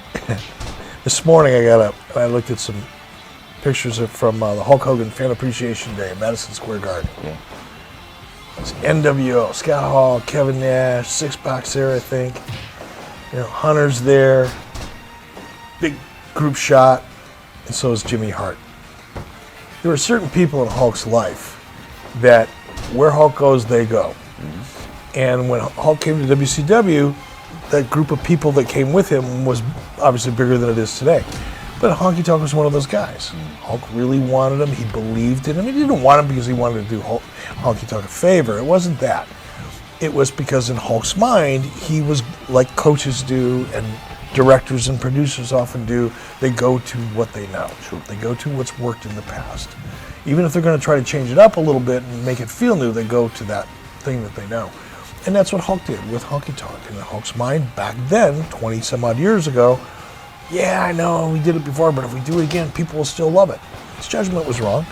This morning I got up and I looked at some pictures from the Hulk Hogan Fan Appreciation Day at Madison Square Garden. Yeah. It's NWO, Scott Hall, Kevin Nash, Six Pack's there, I think. Hunter's there. Big group shot. And so is Jimmy Hart. There are certain people in Hulk's life that where Hulk goes, they go. And when Hulk came to WCW, that group of people that came with him was obviously bigger than it is today. But Honky Tonk was one of those guys. Hulk really wanted him. He believed in him. He didn't want him because he wanted to do Honky Tonk a favor. It wasn't that. It was because in Hulk's mind, he was like coaches do and directors and producers often do. They go to what they know. They go to what's worked in the past. Even if they're going to try to change it up a little bit and make it feel new, they go to that thing that they know. And that's what Hulk did with Honky Tonk. In Hulk's mind, back then, 20 some odd years ago, yeah, I know, we did it before, but if we do it again, people will still love it. His judgment was wrong.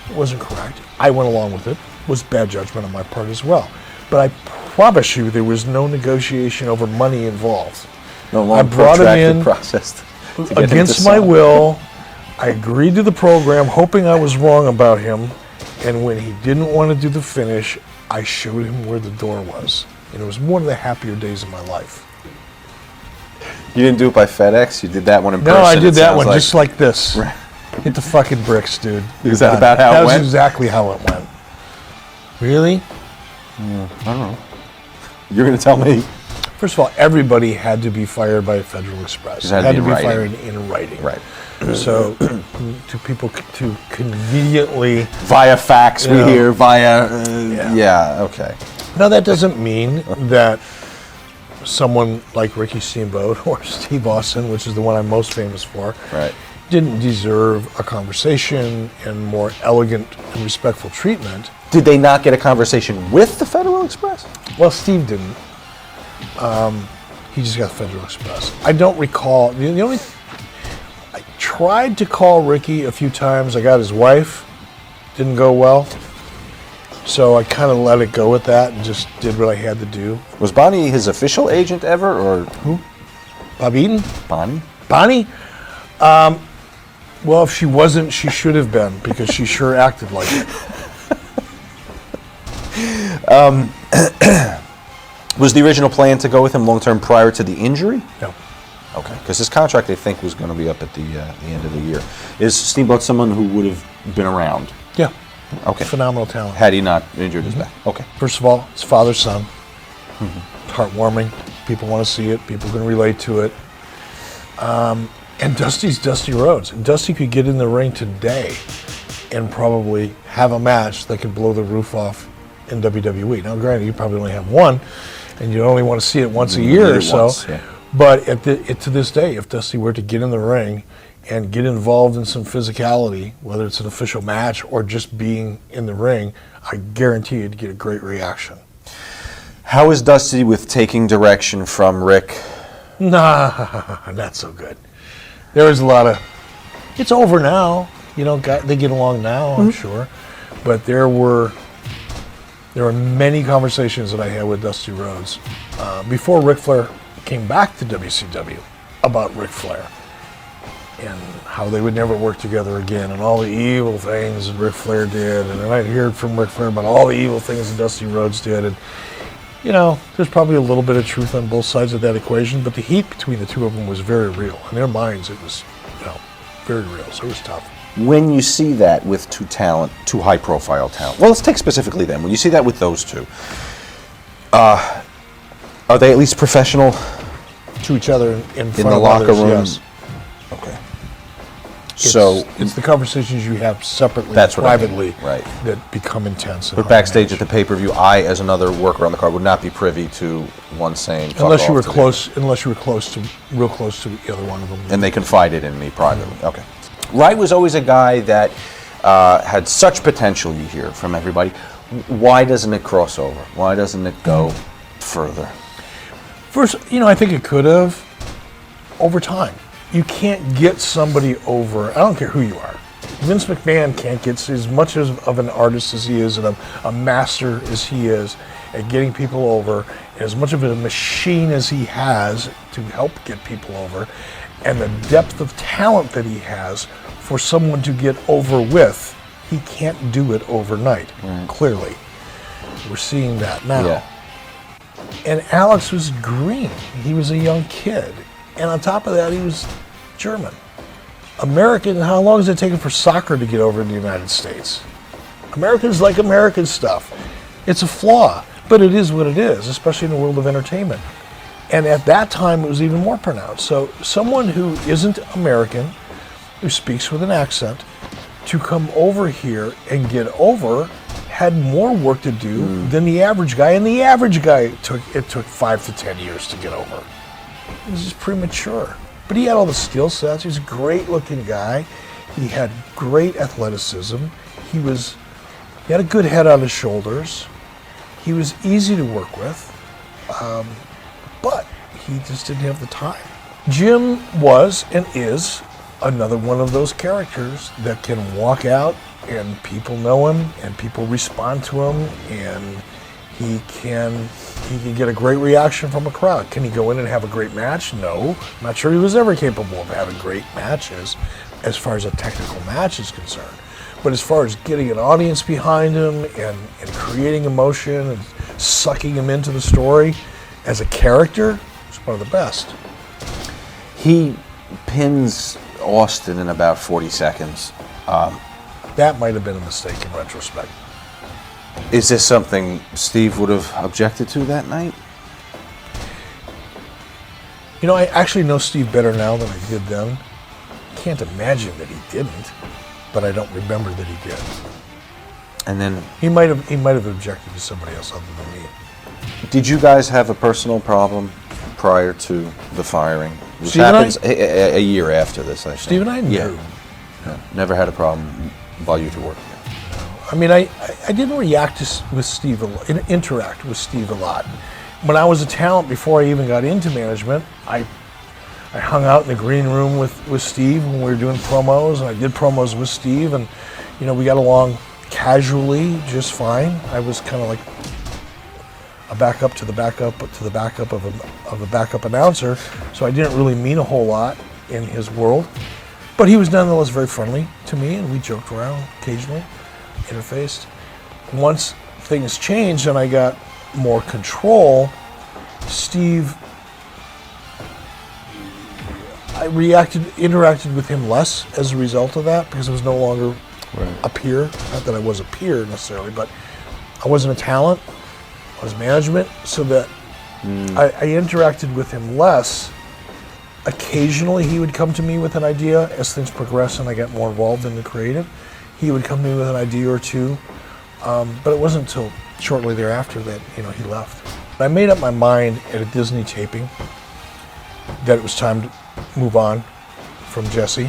It wasn't correct. I went along with it. It was bad judgment on my part as well. But I promise you there was no negotiation over money involved. No long I brought him protracted in process to get him to against my sign. will. I agreed to the program, hoping I was wrong about him. And when he didn't want to do the finish, I showed him where the door was. And it was one of the happier days of my life. You didn't do it by FedEx? You did that one in person? No, I did it that sounds one just like this. Hit the fucking bricks, dude. Is that about how it That went? was exactly how it went. Really? I don't know. You're going to tell me? First of all, everybody had to be fired by Federal Express. It had to be in fired writing. in writing. Right. So, to people to conveniently... Via fax, we Yeah. hear, via... Yeah. Okay. Now, that doesn't mean that someone like Ricky Steamboat or Steve Austin, which is the one I'm most famous for, Right. didn't deserve a conversation and more elegant and respectful treatment. Did they not get a conversation with the Federal Express? Well, Steve didn't. He just got Federal Express. I don't recall. The only... I tried to call Ricky a few times. I got his wife. Didn't go well. So I kind of let it go with that and just did what I had to do. Was Bonnie his official agent ever, or Who? Bob Eaton? Bonnie? Bonnie? Well, if she wasn't, she should have been, because she sure acted like it. Was the original plan to go with him long term prior to the injury? No. Okay, because his contract, I think, was going to be up at the end of the year. Is Steamboat someone who would have been around? Yeah. Okay. Phenomenal talent. Had he not injured his back? Okay. First of all, it's father-son. It's heartwarming. People want to see it. People can relate to it. And Dusty's Dusty Rhodes. And Dusty could get in the ring today and probably have a match that could blow the roof off in WWE. Now, granted, you probably only have one, and you only want to see it once a year or so. Once, yeah. But to this day, if Dusty were to get in the ring and get involved in some physicality, whether it's an official match or just being in the ring, I guarantee you'd get a great reaction. How is Dusty with taking direction from Rick? Nah, not so good. There was a lot of, it's over now. They get along now, I'm sure. But there were many conversations that I had with Dusty Rhodes before Ric Flair came back to WCW about Ric Flair and how they would never work together again and all the evil things that Ric Flair did. And then I'd hear from Ric Flair about all the evil things that Dusty Rhodes did. there's probably a little bit of truth on both sides of that equation, but the heat between the two of them was very real. In their minds, it was, very real. So it was tough. When you see that with two high-profile talent, well, let's take specifically them. When you see that with those two, are they at least professional To each other in front in the of locker others, room? yes. Okay. It's the conversations you have separately, That's what I mean, privately, right. that become intense. and But hard to backstage at manage. the pay-per-view, I, as another worker on the card, would not be privy to one saying, "Fuck unless you off were to the-" close, real close to the other one of them. And they confided in me privately. Okay. Wright was always a guy that had such potential, you hear from everybody. Why doesn't it cross over? Why doesn't it go further? First, I think it could have over time. You can't get somebody over. I don't care who you are. Vince McMahon can't get as much of an artist as he is and a master as he is at getting people over, and as much of a machine as he has to help get people over, and the depth of talent that he has for someone to get over with. He can't do it overnight, clearly. We're seeing that now. Yeah. And Alex was green. He was a young kid. And on top of that, he was German. American, how long has it taken for soccer to get over in the United States? Americans like American stuff. It's a flaw, but it is what it is, especially in the world of entertainment. And at that time, it was even more pronounced. So someone who isn't American, who speaks with an accent, to come over here and get over had more work to do than the average guy. And the average guy, took 5 to 10 years to get over. It was just premature. But he had all the skill sets. He was a great looking guy. He had great athleticism. He had a good head on his shoulders. He was easy to work with. But he just didn't have the time. Jim was and is another one of those characters that can walk out and people know him and people respond to him, and he can get a great reaction from a crowd. Can he go in and have a great match? No. I'm not sure he was ever capable of having great matches as far as a technical match is concerned. But as far as getting an audience behind him and creating emotion and sucking him into the story as a character, he's one of the best. He pins Austin in about 40 seconds. That might have been a mistake in retrospect. Is this something Steve would have objected to that night? I actually know Steve better now than I did then. Can't imagine that he didn't, but I don't remember that he did. And then, He might have objected to somebody else other than me. did you guys have a personal problem prior to the firing? This Steve and I? happens a year after this, I think. Steve and I knew. Yeah. No, never had a problem while you two worked together. I mean, I didn't interact with Steve a lot. When I was a talent, before I even got into management, I hung out in the green room with Steve when we were doing promos, and I did promos with Steve, and we got along casually just fine. I was kind of like a backup to the backup to the backup of a backup announcer, so I didn't really mean a whole lot in his world. But he was nonetheless very friendly to me, and we joked around occasionally, interfaced. Once things changed and I got more control, Steve, I interacted with him less as a result of that, because I was no longer a peer. Not that I was a peer necessarily, but I wasn't a talent. I was management, so that I interacted with him less. Occasionally he would come to me with an idea as things progressed and I got more involved in the creative. He would come to me with an idea or two, but it wasn't until shortly thereafter that he left. I made up my mind at a Disney taping that it was time to move on from Jesse.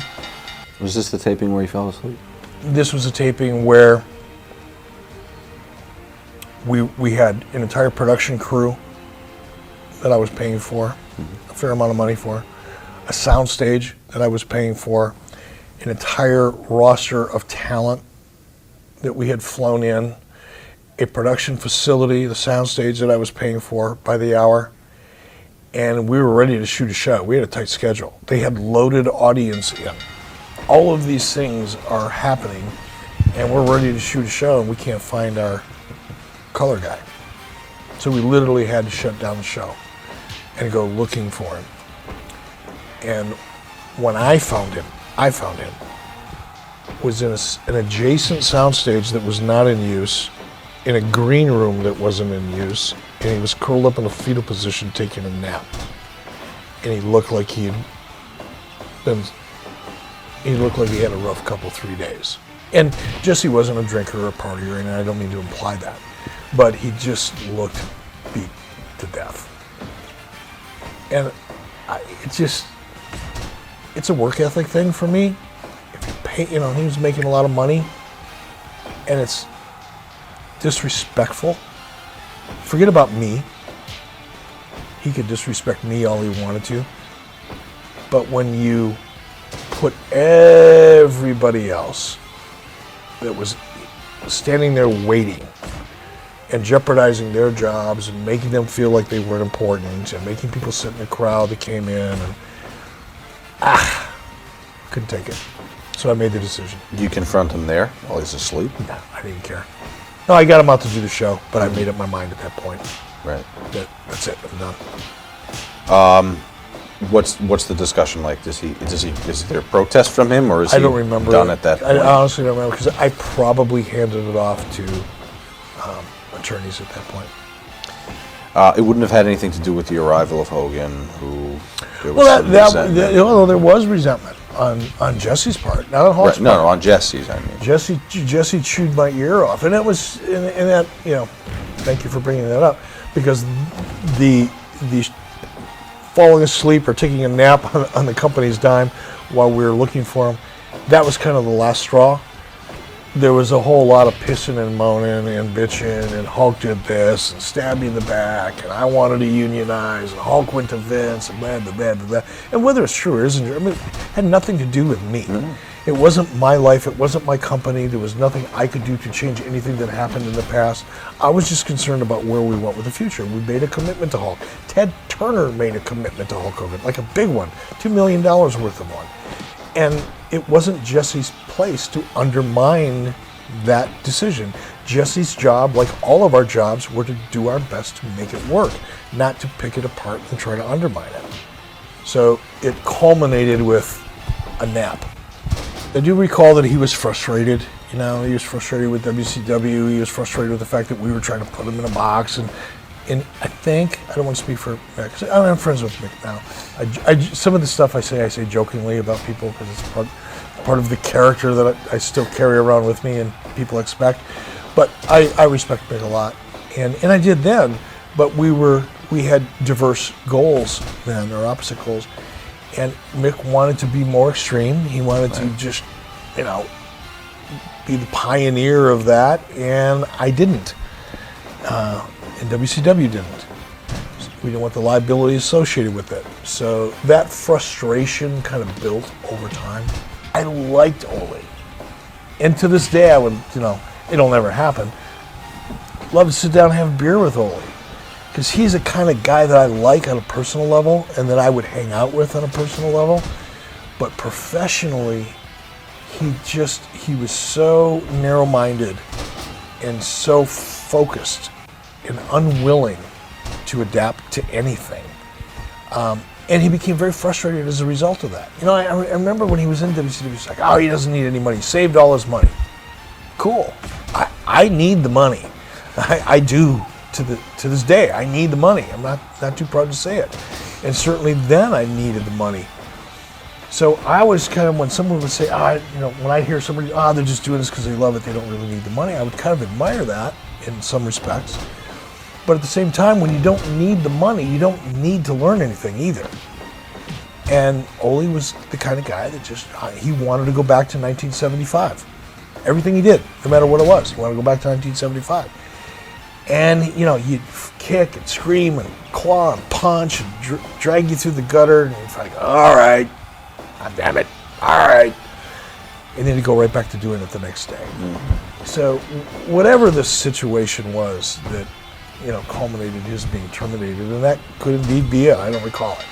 Was this the taping where he fell asleep? This was a taping where we had an entire production crew that I was paying for, a fair amount of money for, a sound stage that I was paying for, an entire roster of talent that we had flown in, a production facility, the sound stage that I was paying for by the hour, and we were ready to shoot a show. We had a tight schedule. They had loaded audience in. All of these things are happening, and we're ready to shoot a show, and we can't find our color guy. So we literally had to shut down the show and go looking for him. And when I found him was in an adjacent soundstage that was not in use, in a green room that wasn't in use, and he was curled up in a fetal position taking a nap. And he looked like he had a rough couple 3 days. And Jesse wasn't a drinker or a partier, and I don't mean to imply that, but he just looked beat to death. And it's a work ethic thing for me. If you pay, he was making a lot of money, and it's disrespectful. Forget about me. He could disrespect me all he wanted to. But when you put everybody else that was standing there waiting and jeopardizing their jobs and making them feel like they weren't important and making people sit in the crowd that came in and couldn't take it. So I made the decision. Do you confront him there while he's asleep? No, I didn't care. No, I got him out to do the show, but I made up my mind at that point. Right. That's it. I'm done. What's the discussion like? Is there a protest from him, or is I he don't remember. done at that point? I honestly don't remember because I probably handed it off to attorneys at that point. It wouldn't have had anything to do with the arrival of Hogan, who there was Well, some resentment. there was resentment on Jesse's part, not on Hulk's Right, no, part. on Jesse's, I mean. Jesse chewed my ear off, and it was in that, thank you for bringing that up, because the falling asleep or taking a nap on the company's dime while we were looking for him, that was kind of the last straw. There was a whole lot of pissing and moaning and bitching, and Hulk did this and stabbed me in the back, and I wanted to unionize, and Hulk went to Vince, and blah, blah, blah, blah, blah. And whether it's true or isn't true, it had nothing to do with me. It wasn't my life, it wasn't my company, there was nothing I could do to change anything that happened in the past. I was just concerned about where we went with the future. We made a commitment to Hulk. Ted Turner made a commitment to Hulk Hogan, like a big one, $2 million worth of one. And it wasn't Jesse's place to undermine that decision. Jesse's job, like all of our jobs, were to do our best to make it work, not to pick it apart and try to undermine it. So it culminated with a nap. I do recall that he was frustrated. He was frustrated with WCW. He was frustrated with the fact that we were trying to put him in a box. And I think, I don't want to speak for Mick, 'cause I'm friends with Mick now. Some of the stuff I say jokingly about people because it's part of the character that I still carry around with me and people expect. But I respect Mick a lot. And I did then, but we had diverse goals then, or opposite goals. And Mick wanted to be more extreme. He wanted to just, be the pioneer of that, and I didn't. And WCW didn't. We didn't want the liability associated with it. So that frustration kind of built over time. I liked Ole. And to this day, I would, it'll never happen, love to sit down and have a beer with Ole. Because he's the kind of guy that I like on a personal level and that I would hang out with on a personal level. But professionally, he was so narrow-minded and so focused and unwilling to adapt to anything. And he became very frustrated as a result of that. I remember when he was in WCW, he was like, he doesn't need any money. He saved all his money. Cool. I need the money. I do. To this day, I need the money. I'm not too proud to say it. And certainly then I needed the money. So I was kind of, when someone would say, when I hear somebody, they're just doing this because they love it, they don't really need the money, I would kind of admire that in some respects. But at the same time, when you don't need the money, you don't need to learn anything either. And Ole was the kind of guy that just, he wanted to go back to 1975. Everything he did, no matter what it was, he wanted to go back to 1975. And, you'd kick and scream and claw and punch and drag you through the gutter. And you'd like, all right, damn it, all right. And then he'd go right back to doing it the next day. Mm-hmm. So whatever the situation was that, culminated his being terminated, and that could indeed be it, I don't recall it.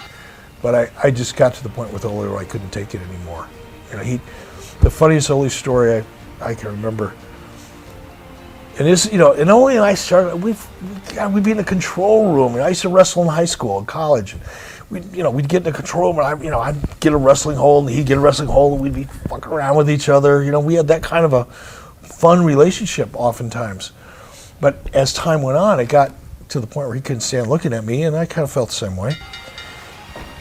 But I just got to the point with Ole where I couldn't take it anymore. The funniest Ole story I can remember, and this, and Ole and I started, we've God, we'd be in the control room. And I used to wrestle in high school and college. We'd get in the control room, and I'd get a wrestling hold, and he'd get a wrestling hold, and we'd be fucking around with each other. We had that kind of a fun relationship oftentimes. But as time went on, it got to the point where he couldn't stand looking at me, and I kind of felt the same way.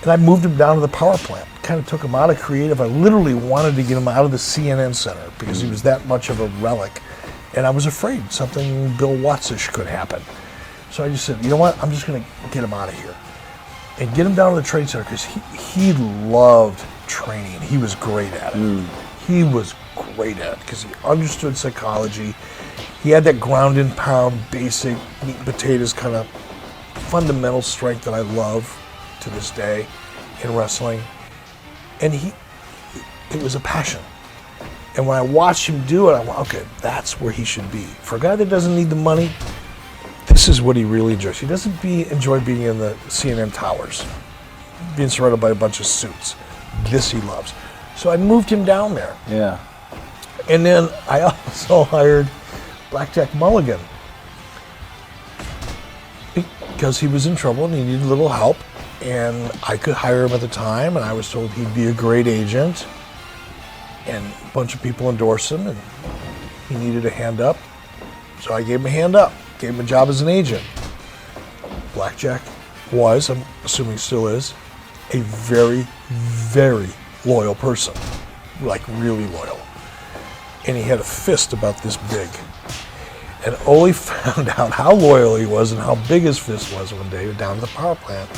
And I moved him down to the power plant. Kind of took him out of creative. I literally wanted to get him out of the CNN Center because he was that much of a relic. And I was afraid something Bill Watts-ish could happen. So I just said, you know what? I'm just going to get him out of here. And get him down to the trade center because he loved training. He was great at it. He was great at it because he understood psychology. He had that ground and pound, basic meat and potatoes kind of fundamental strength that I love to this day in wrestling. And it was a passion. And when I watched him do it, I went, okay, that's where he should be. For a guy that doesn't need the money, this is what he really enjoys. He doesn't enjoy being in the CNN towers, being surrounded by a bunch of suits. This he loves. So I moved him down there. Yeah. And then I also hired Blackjack Mulligan because he was in trouble and he needed a little help. And I could hire him at the time, and I was told he'd be a great agent. And a bunch of people endorsed him, and he needed a hand up. So I gave him a hand up, gave him a job as an agent. Blackjack was, I'm assuming still is, a very, very loyal person. Like really loyal. And he had a fist about this big. And Ole found out how loyal he was and how big his fist was one day down at the power plant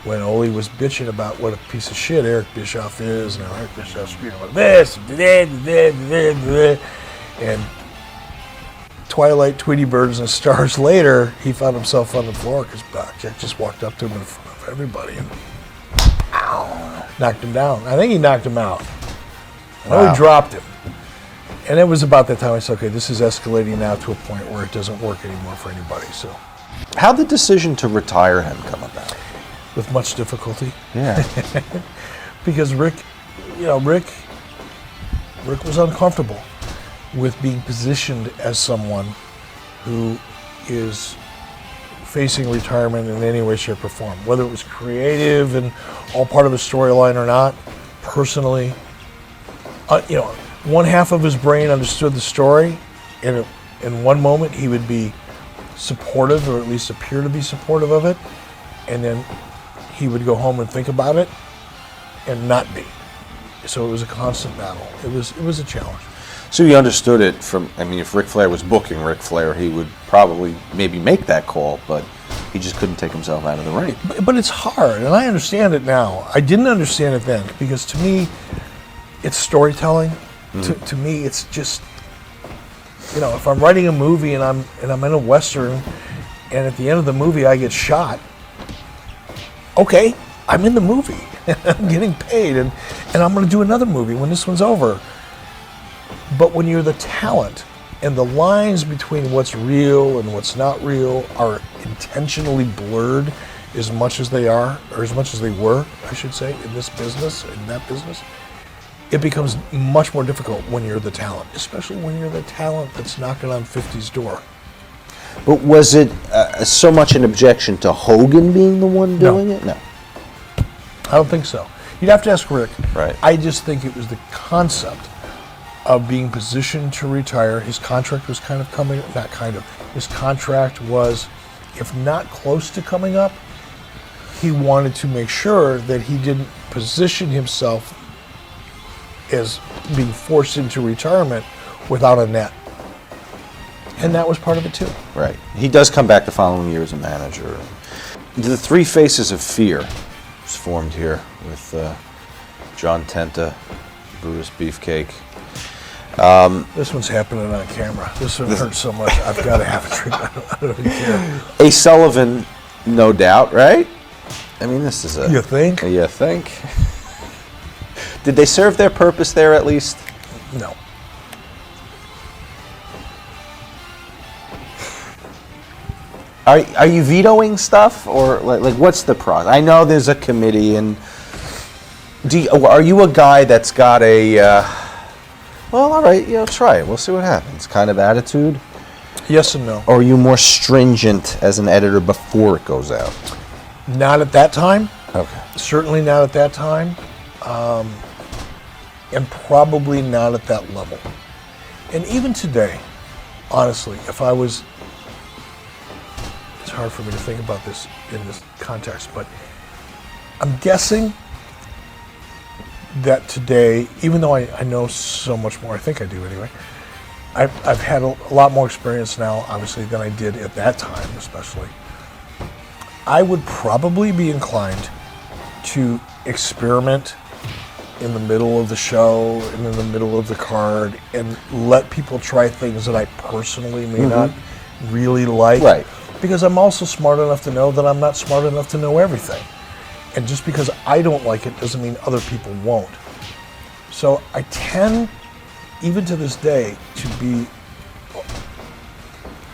when Ole was bitching about what a piece of shit Eric Bischoff is, and Eric Bischoff's about this, and Twilight, Tweety Birds, and Stars later, he found himself on the floor because Blackjack just walked up to him in front of everybody and knocked him down. I think he knocked him out. Wow. He dropped him. And it was about that time I said, okay, this is escalating now to a point where it doesn't work anymore for anybody. So, How'd the decision to retire him come about? with much difficulty, Yeah. because Rick was uncomfortable with being positioned as someone who is facing retirement in any way, shape, or form, whether it was creative and all part of a storyline or not. Personally, one half of his brain understood the story, and in one moment he would be supportive, or at least appear to be supportive of it, and then he would go home and think about it and not be. So it was a constant battle. It was a challenge. So he understood it from, if Ric Flair was booking Ric Flair, he would probably maybe make that call, but he just couldn't take himself out of the ring. But it's hard, and I understand it now. I didn't understand it then, because to me, it's storytelling. To me, it's just, if I'm writing a movie and I'm in a Western, and at the end of the movie I get shot, okay, I'm in the movie. I'm getting paid, and I'm going to do another movie when this one's over. But when you're the talent, and the lines between what's real and what's not real are intentionally blurred as much as they are, or as much as they were, I should say, in this business, in that business, it becomes much more difficult when you're the talent, especially when you're the talent that's knocking on 50's door. But was it so much an objection to Hogan being the one doing it? No. I don't think so. You'd have to ask Rick. Right. I just think it was the concept of being positioned to retire. His contract was his contract was, if not close to coming up, he wanted to make sure that he didn't position himself as being forced into retirement without a net. And that was part of it too. Right. He does come back the following year as a manager. The Three Faces of Fear was formed here with John Tenta, Brutus Beefcake. This one's happening on camera. This one hurts so much. I've got to have a drink. I don't even care. A Sullivan, no doubt, right? This is a... You think? You think? Did they serve their purpose there at least? No. Are you vetoing stuff, or like what's the process? I know there's a committee, and are you a guy that's got a well, all right, try it, we'll see what happens kind of attitude? Yes and no. Or are you more stringent as an editor before it goes out? Not at that time. Okay. Certainly not at that time. And probably not at that level. And even today, honestly, if I was, it's hard for me to think about this in this context, but I'm guessing that today, even though I know so much more, I think I do anyway, I've had a lot more experience now, obviously, than I did at that time, especially. I would probably be inclined to experiment in the middle of the show and in the middle of the card and let people try things that I personally may not really like. Right. Because I'm also smart enough to know that I'm not smart enough to know everything. And just because I don't like it doesn't mean other people won't. So I tend, even to this day, to be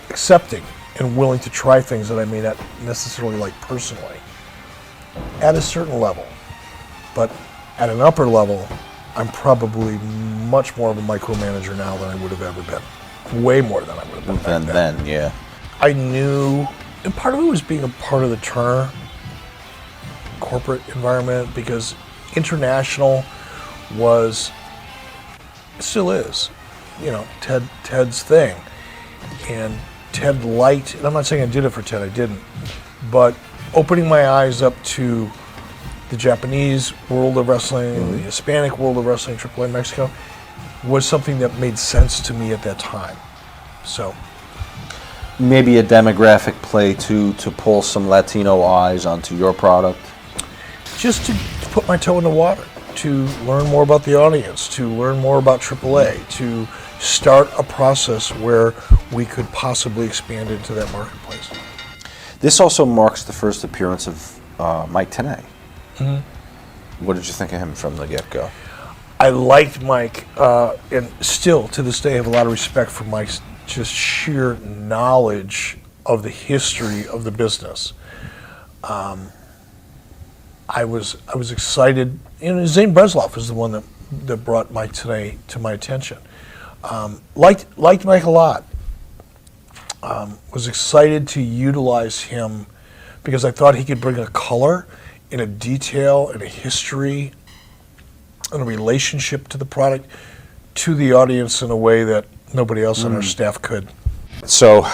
accepting and willing to try things that I may not necessarily like personally at a certain level. But at an upper level, I'm probably much more of a micromanager now than I would have ever been. Way more than I would have been back then. Yeah. I knew, and part of it was being a part of the Turner corporate environment, because international was, still is, Ted's thing. And Ted liked, and I'm not saying I did it for Ted, I didn't, but opening my eyes up to the Japanese world of wrestling, the Hispanic world of wrestling, AAA Mexico, was something that made sense to me at that time. So Maybe a demographic play to pull some Latino eyes onto your product. just to put my toe in the water, to learn more about the audience, to learn more about AAA, to start a process where we could possibly expand into that marketplace. This also marks the first appearance of Mike Tenay. What did you think of him from the get-go? I liked Mike, and still to this day have a lot of respect for Mike's just sheer knowledge of the history of the business. I was excited. Zane Bresloff is the one that brought Mike Tenay to my attention. Liked Mike a lot. Was excited to utilize him because I thought he could bring a color and a detail and a history and a relationship to the product to the audience in a way that nobody else on our staff could. So,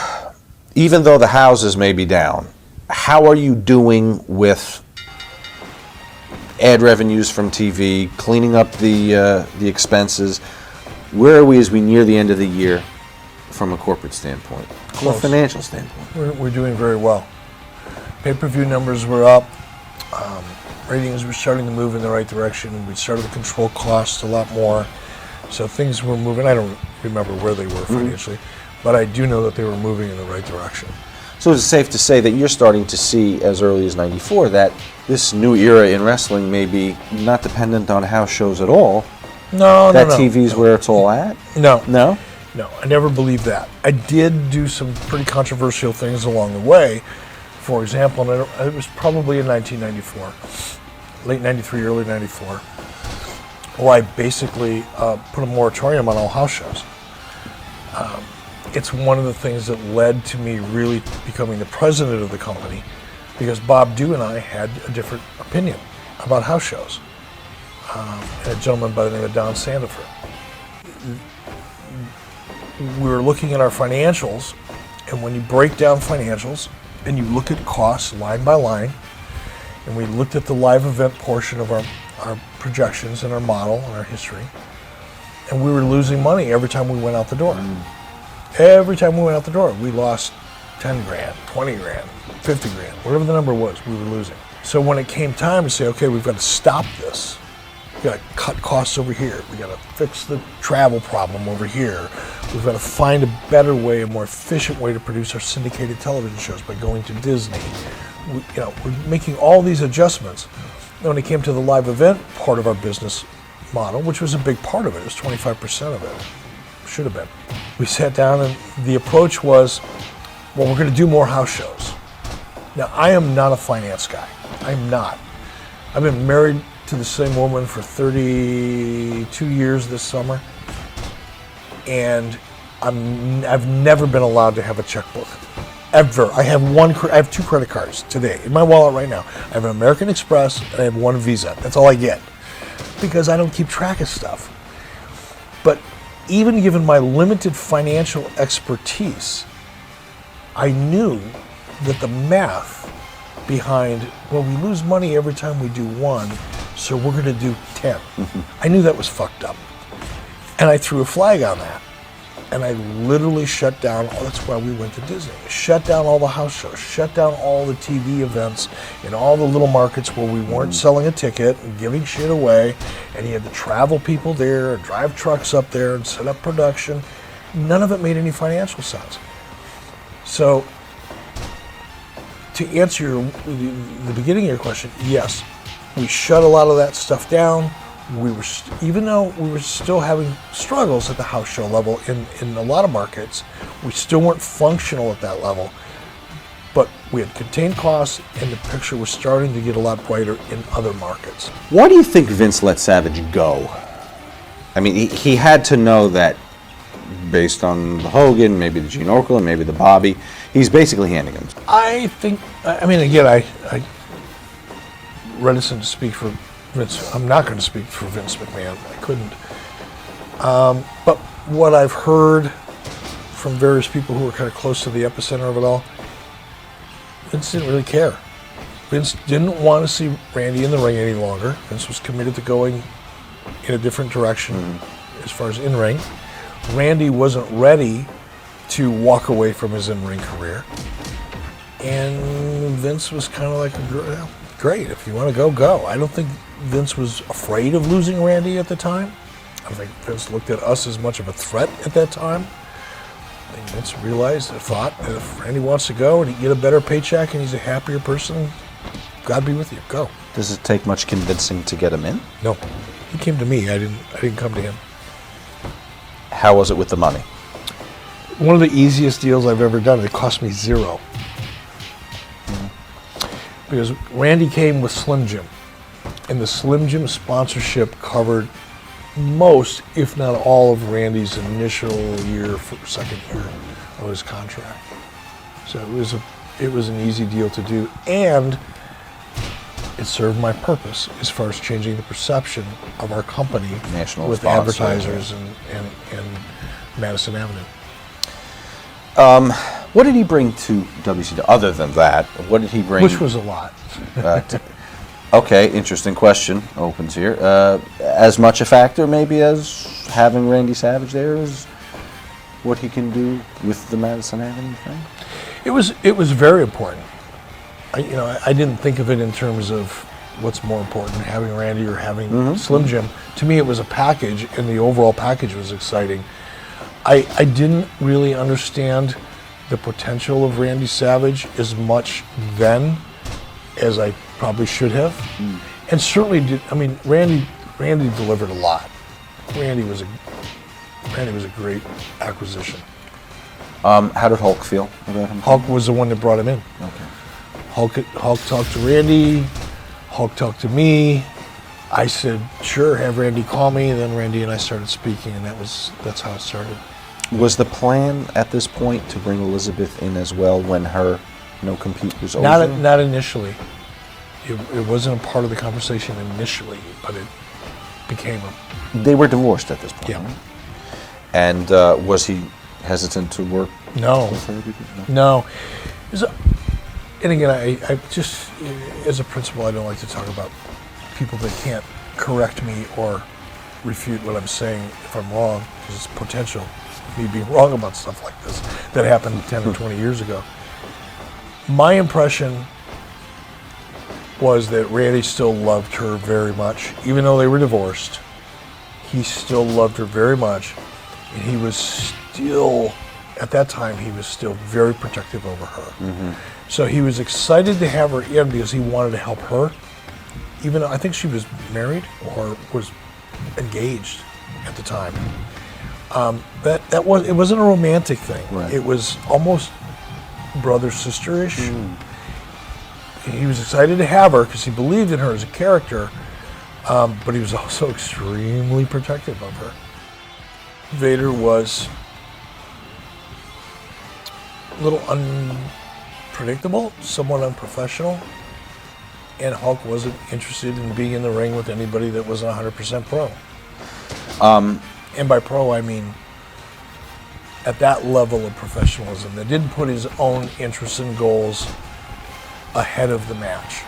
even though the houses may be down, how are you doing with ad revenues from TV, cleaning up the expenses? Where are we as we near the end of the year from a corporate standpoint, or Close. financial standpoint? We're doing very well. Pay-per-view numbers were up. Ratings were starting to move in the right direction. We started to control costs a lot more. So things were moving. I don't remember where they were financially, but I do know that they were moving in the right direction. So it's safe to say that you're starting to see, as early as '94, that this new era in wrestling may be not dependent on house shows at all. No. That TV's where it's all at? No. No? No, I never believed that. I did do some pretty controversial things along the way. For example, and it was probably in 1994, late 93, early 94, where I basically put a moratorium on all house shows. It's one of the things that led to me really becoming the president of the company, because Bob Dew and I had a different opinion about house shows. And a gentleman by the name of Don Sandiford. We were looking at our financials, and when you break down financials and you look at costs line by line, and we looked at the live event portion of our projections and our model and our history, and we were losing money every time we went out the door. Every time we went out the door, we lost 10 grand, 20 grand, 50 grand, whatever the number was, we were losing. So when it came time to say, okay, we've got to stop this, we got to cut costs over here, we got to fix the travel problem over here, we've got to find a better way, a more efficient way to produce our syndicated television shows by going to Disney. We're making all these adjustments. And when it came to the live event part of our business model, which was a big part of it was 25% of it, should have been. We sat down and the approach was, well, we're going to do more house shows. Now, I am not a finance guy. I'm not. I've been married to the same woman for 32 years this summer. And I've never been allowed to have a checkbook. Ever. I have 2 credit cards today in my wallet right now. I have an American Express and I have 1 Visa. That's all I get because I don't keep track of stuff. But even given my limited financial expertise, I knew that the math behind, well, we lose money every time we do 1, so we're going to do 10. I knew that was fucked up. And I threw a flag on that. And I literally shut down, that's why we went to Disney, shut down all the house shows, shut down all the TV events in all the little markets where we weren't selling a ticket and giving shit away, and you had to travel people there, drive trucks up there and set up production. None of it made any financial sense. So, to answer the beginning of your question, yes, we shut a lot of that stuff down. We were, even though we were still having struggles at the house show level in a lot of markets, we still weren't functional at that level. But we had contained costs, and the picture was starting to get a lot brighter in other markets. Why do you think Vince let Savage go? I mean, he had to know that based on the Hogan, maybe the Gene Okerlund, maybe the Bobby, he's basically handing him. I think, I mean, again, I reticent to speak for Vince. I'm not going to speak for Vince McMahon. I couldn't. But what I've heard from various people who were kind of close to the epicenter of it all, Vince didn't really care. Vince didn't want to see Randy in the ring any longer. Vince was committed to going in a different direction as far as in-ring. Randy wasn't ready to walk away from his in-ring career. And Vince was kind of like, well, great, if you want to go, go. I don't think Vince was afraid of losing Randy at the time. I don't think Vince looked at us as much of a threat at that time. I think Vince realized or thought that if Randy wants to go and he get a better paycheck and he's a happier person, God be with you, go. Does it take much convincing to get him in? No, he came to me. I didn't come to him. How was it with the money? One of the easiest deals I've ever done. It cost me $0. Because Randy came with Slim Jim, and the Slim Jim sponsorship covered most, if not all, of Randy's initial year, second year of his contract. So it was an easy deal to do, and it served my purpose as far as changing the perception of our company National with sponsor, advertisers and Madison Avenue. What did he bring to WCW? Other than that, what did he bring? Which was a lot. Okay, interesting question opens here. As much a factor maybe as having Randy Savage there is what he can do with the Madison Avenue thing? It was very important. I didn't think of it in terms of what's more important, having Randy or having Slim Jim. To me, it was a package, and the overall package was exciting. I didn't really understand the potential of Randy Savage as much then as I probably should have. And certainly did. I mean, Randy delivered a lot. Randy was a great acquisition. How did Hulk feel about him? Hulk was the one that brought him in. Okay. Hulk talked to Randy. Hulk talked to me. I said, sure, have Randy call me. And then Randy and I started speaking, and that's how it started. Was the plan at this point to bring Elizabeth in as well when her no-compete was over? Not initially. It wasn't a part of the conversation initially, but it became a... They were divorced at this point. Yeah. Right? And was he hesitant to work No. with her? No. And again, I just, as a principal, I don't like to talk about people that can't correct me or refute what I'm saying if I'm wrong, because it's potential me being wrong about stuff like this that happened 10 or 20 years ago. My impression was that Randy still loved her very much. Even though they were divorced, he still loved her very much. And he was still, at that time, he was still very protective over her. So he was excited to have her in because he wanted to help her. Even though I think she was married or was engaged at the time. It wasn't a romantic thing. Right. It was almost brother-sister-ish. He was excited to have her because he believed in her as a character, but he was also extremely protective of her. Vader was little unpredictable, somewhat unprofessional, and Hulk wasn't interested in being in the ring with anybody that wasn't 100% pro. And by pro, I mean at that level of professionalism, that didn't put his own interests and goals ahead of the match.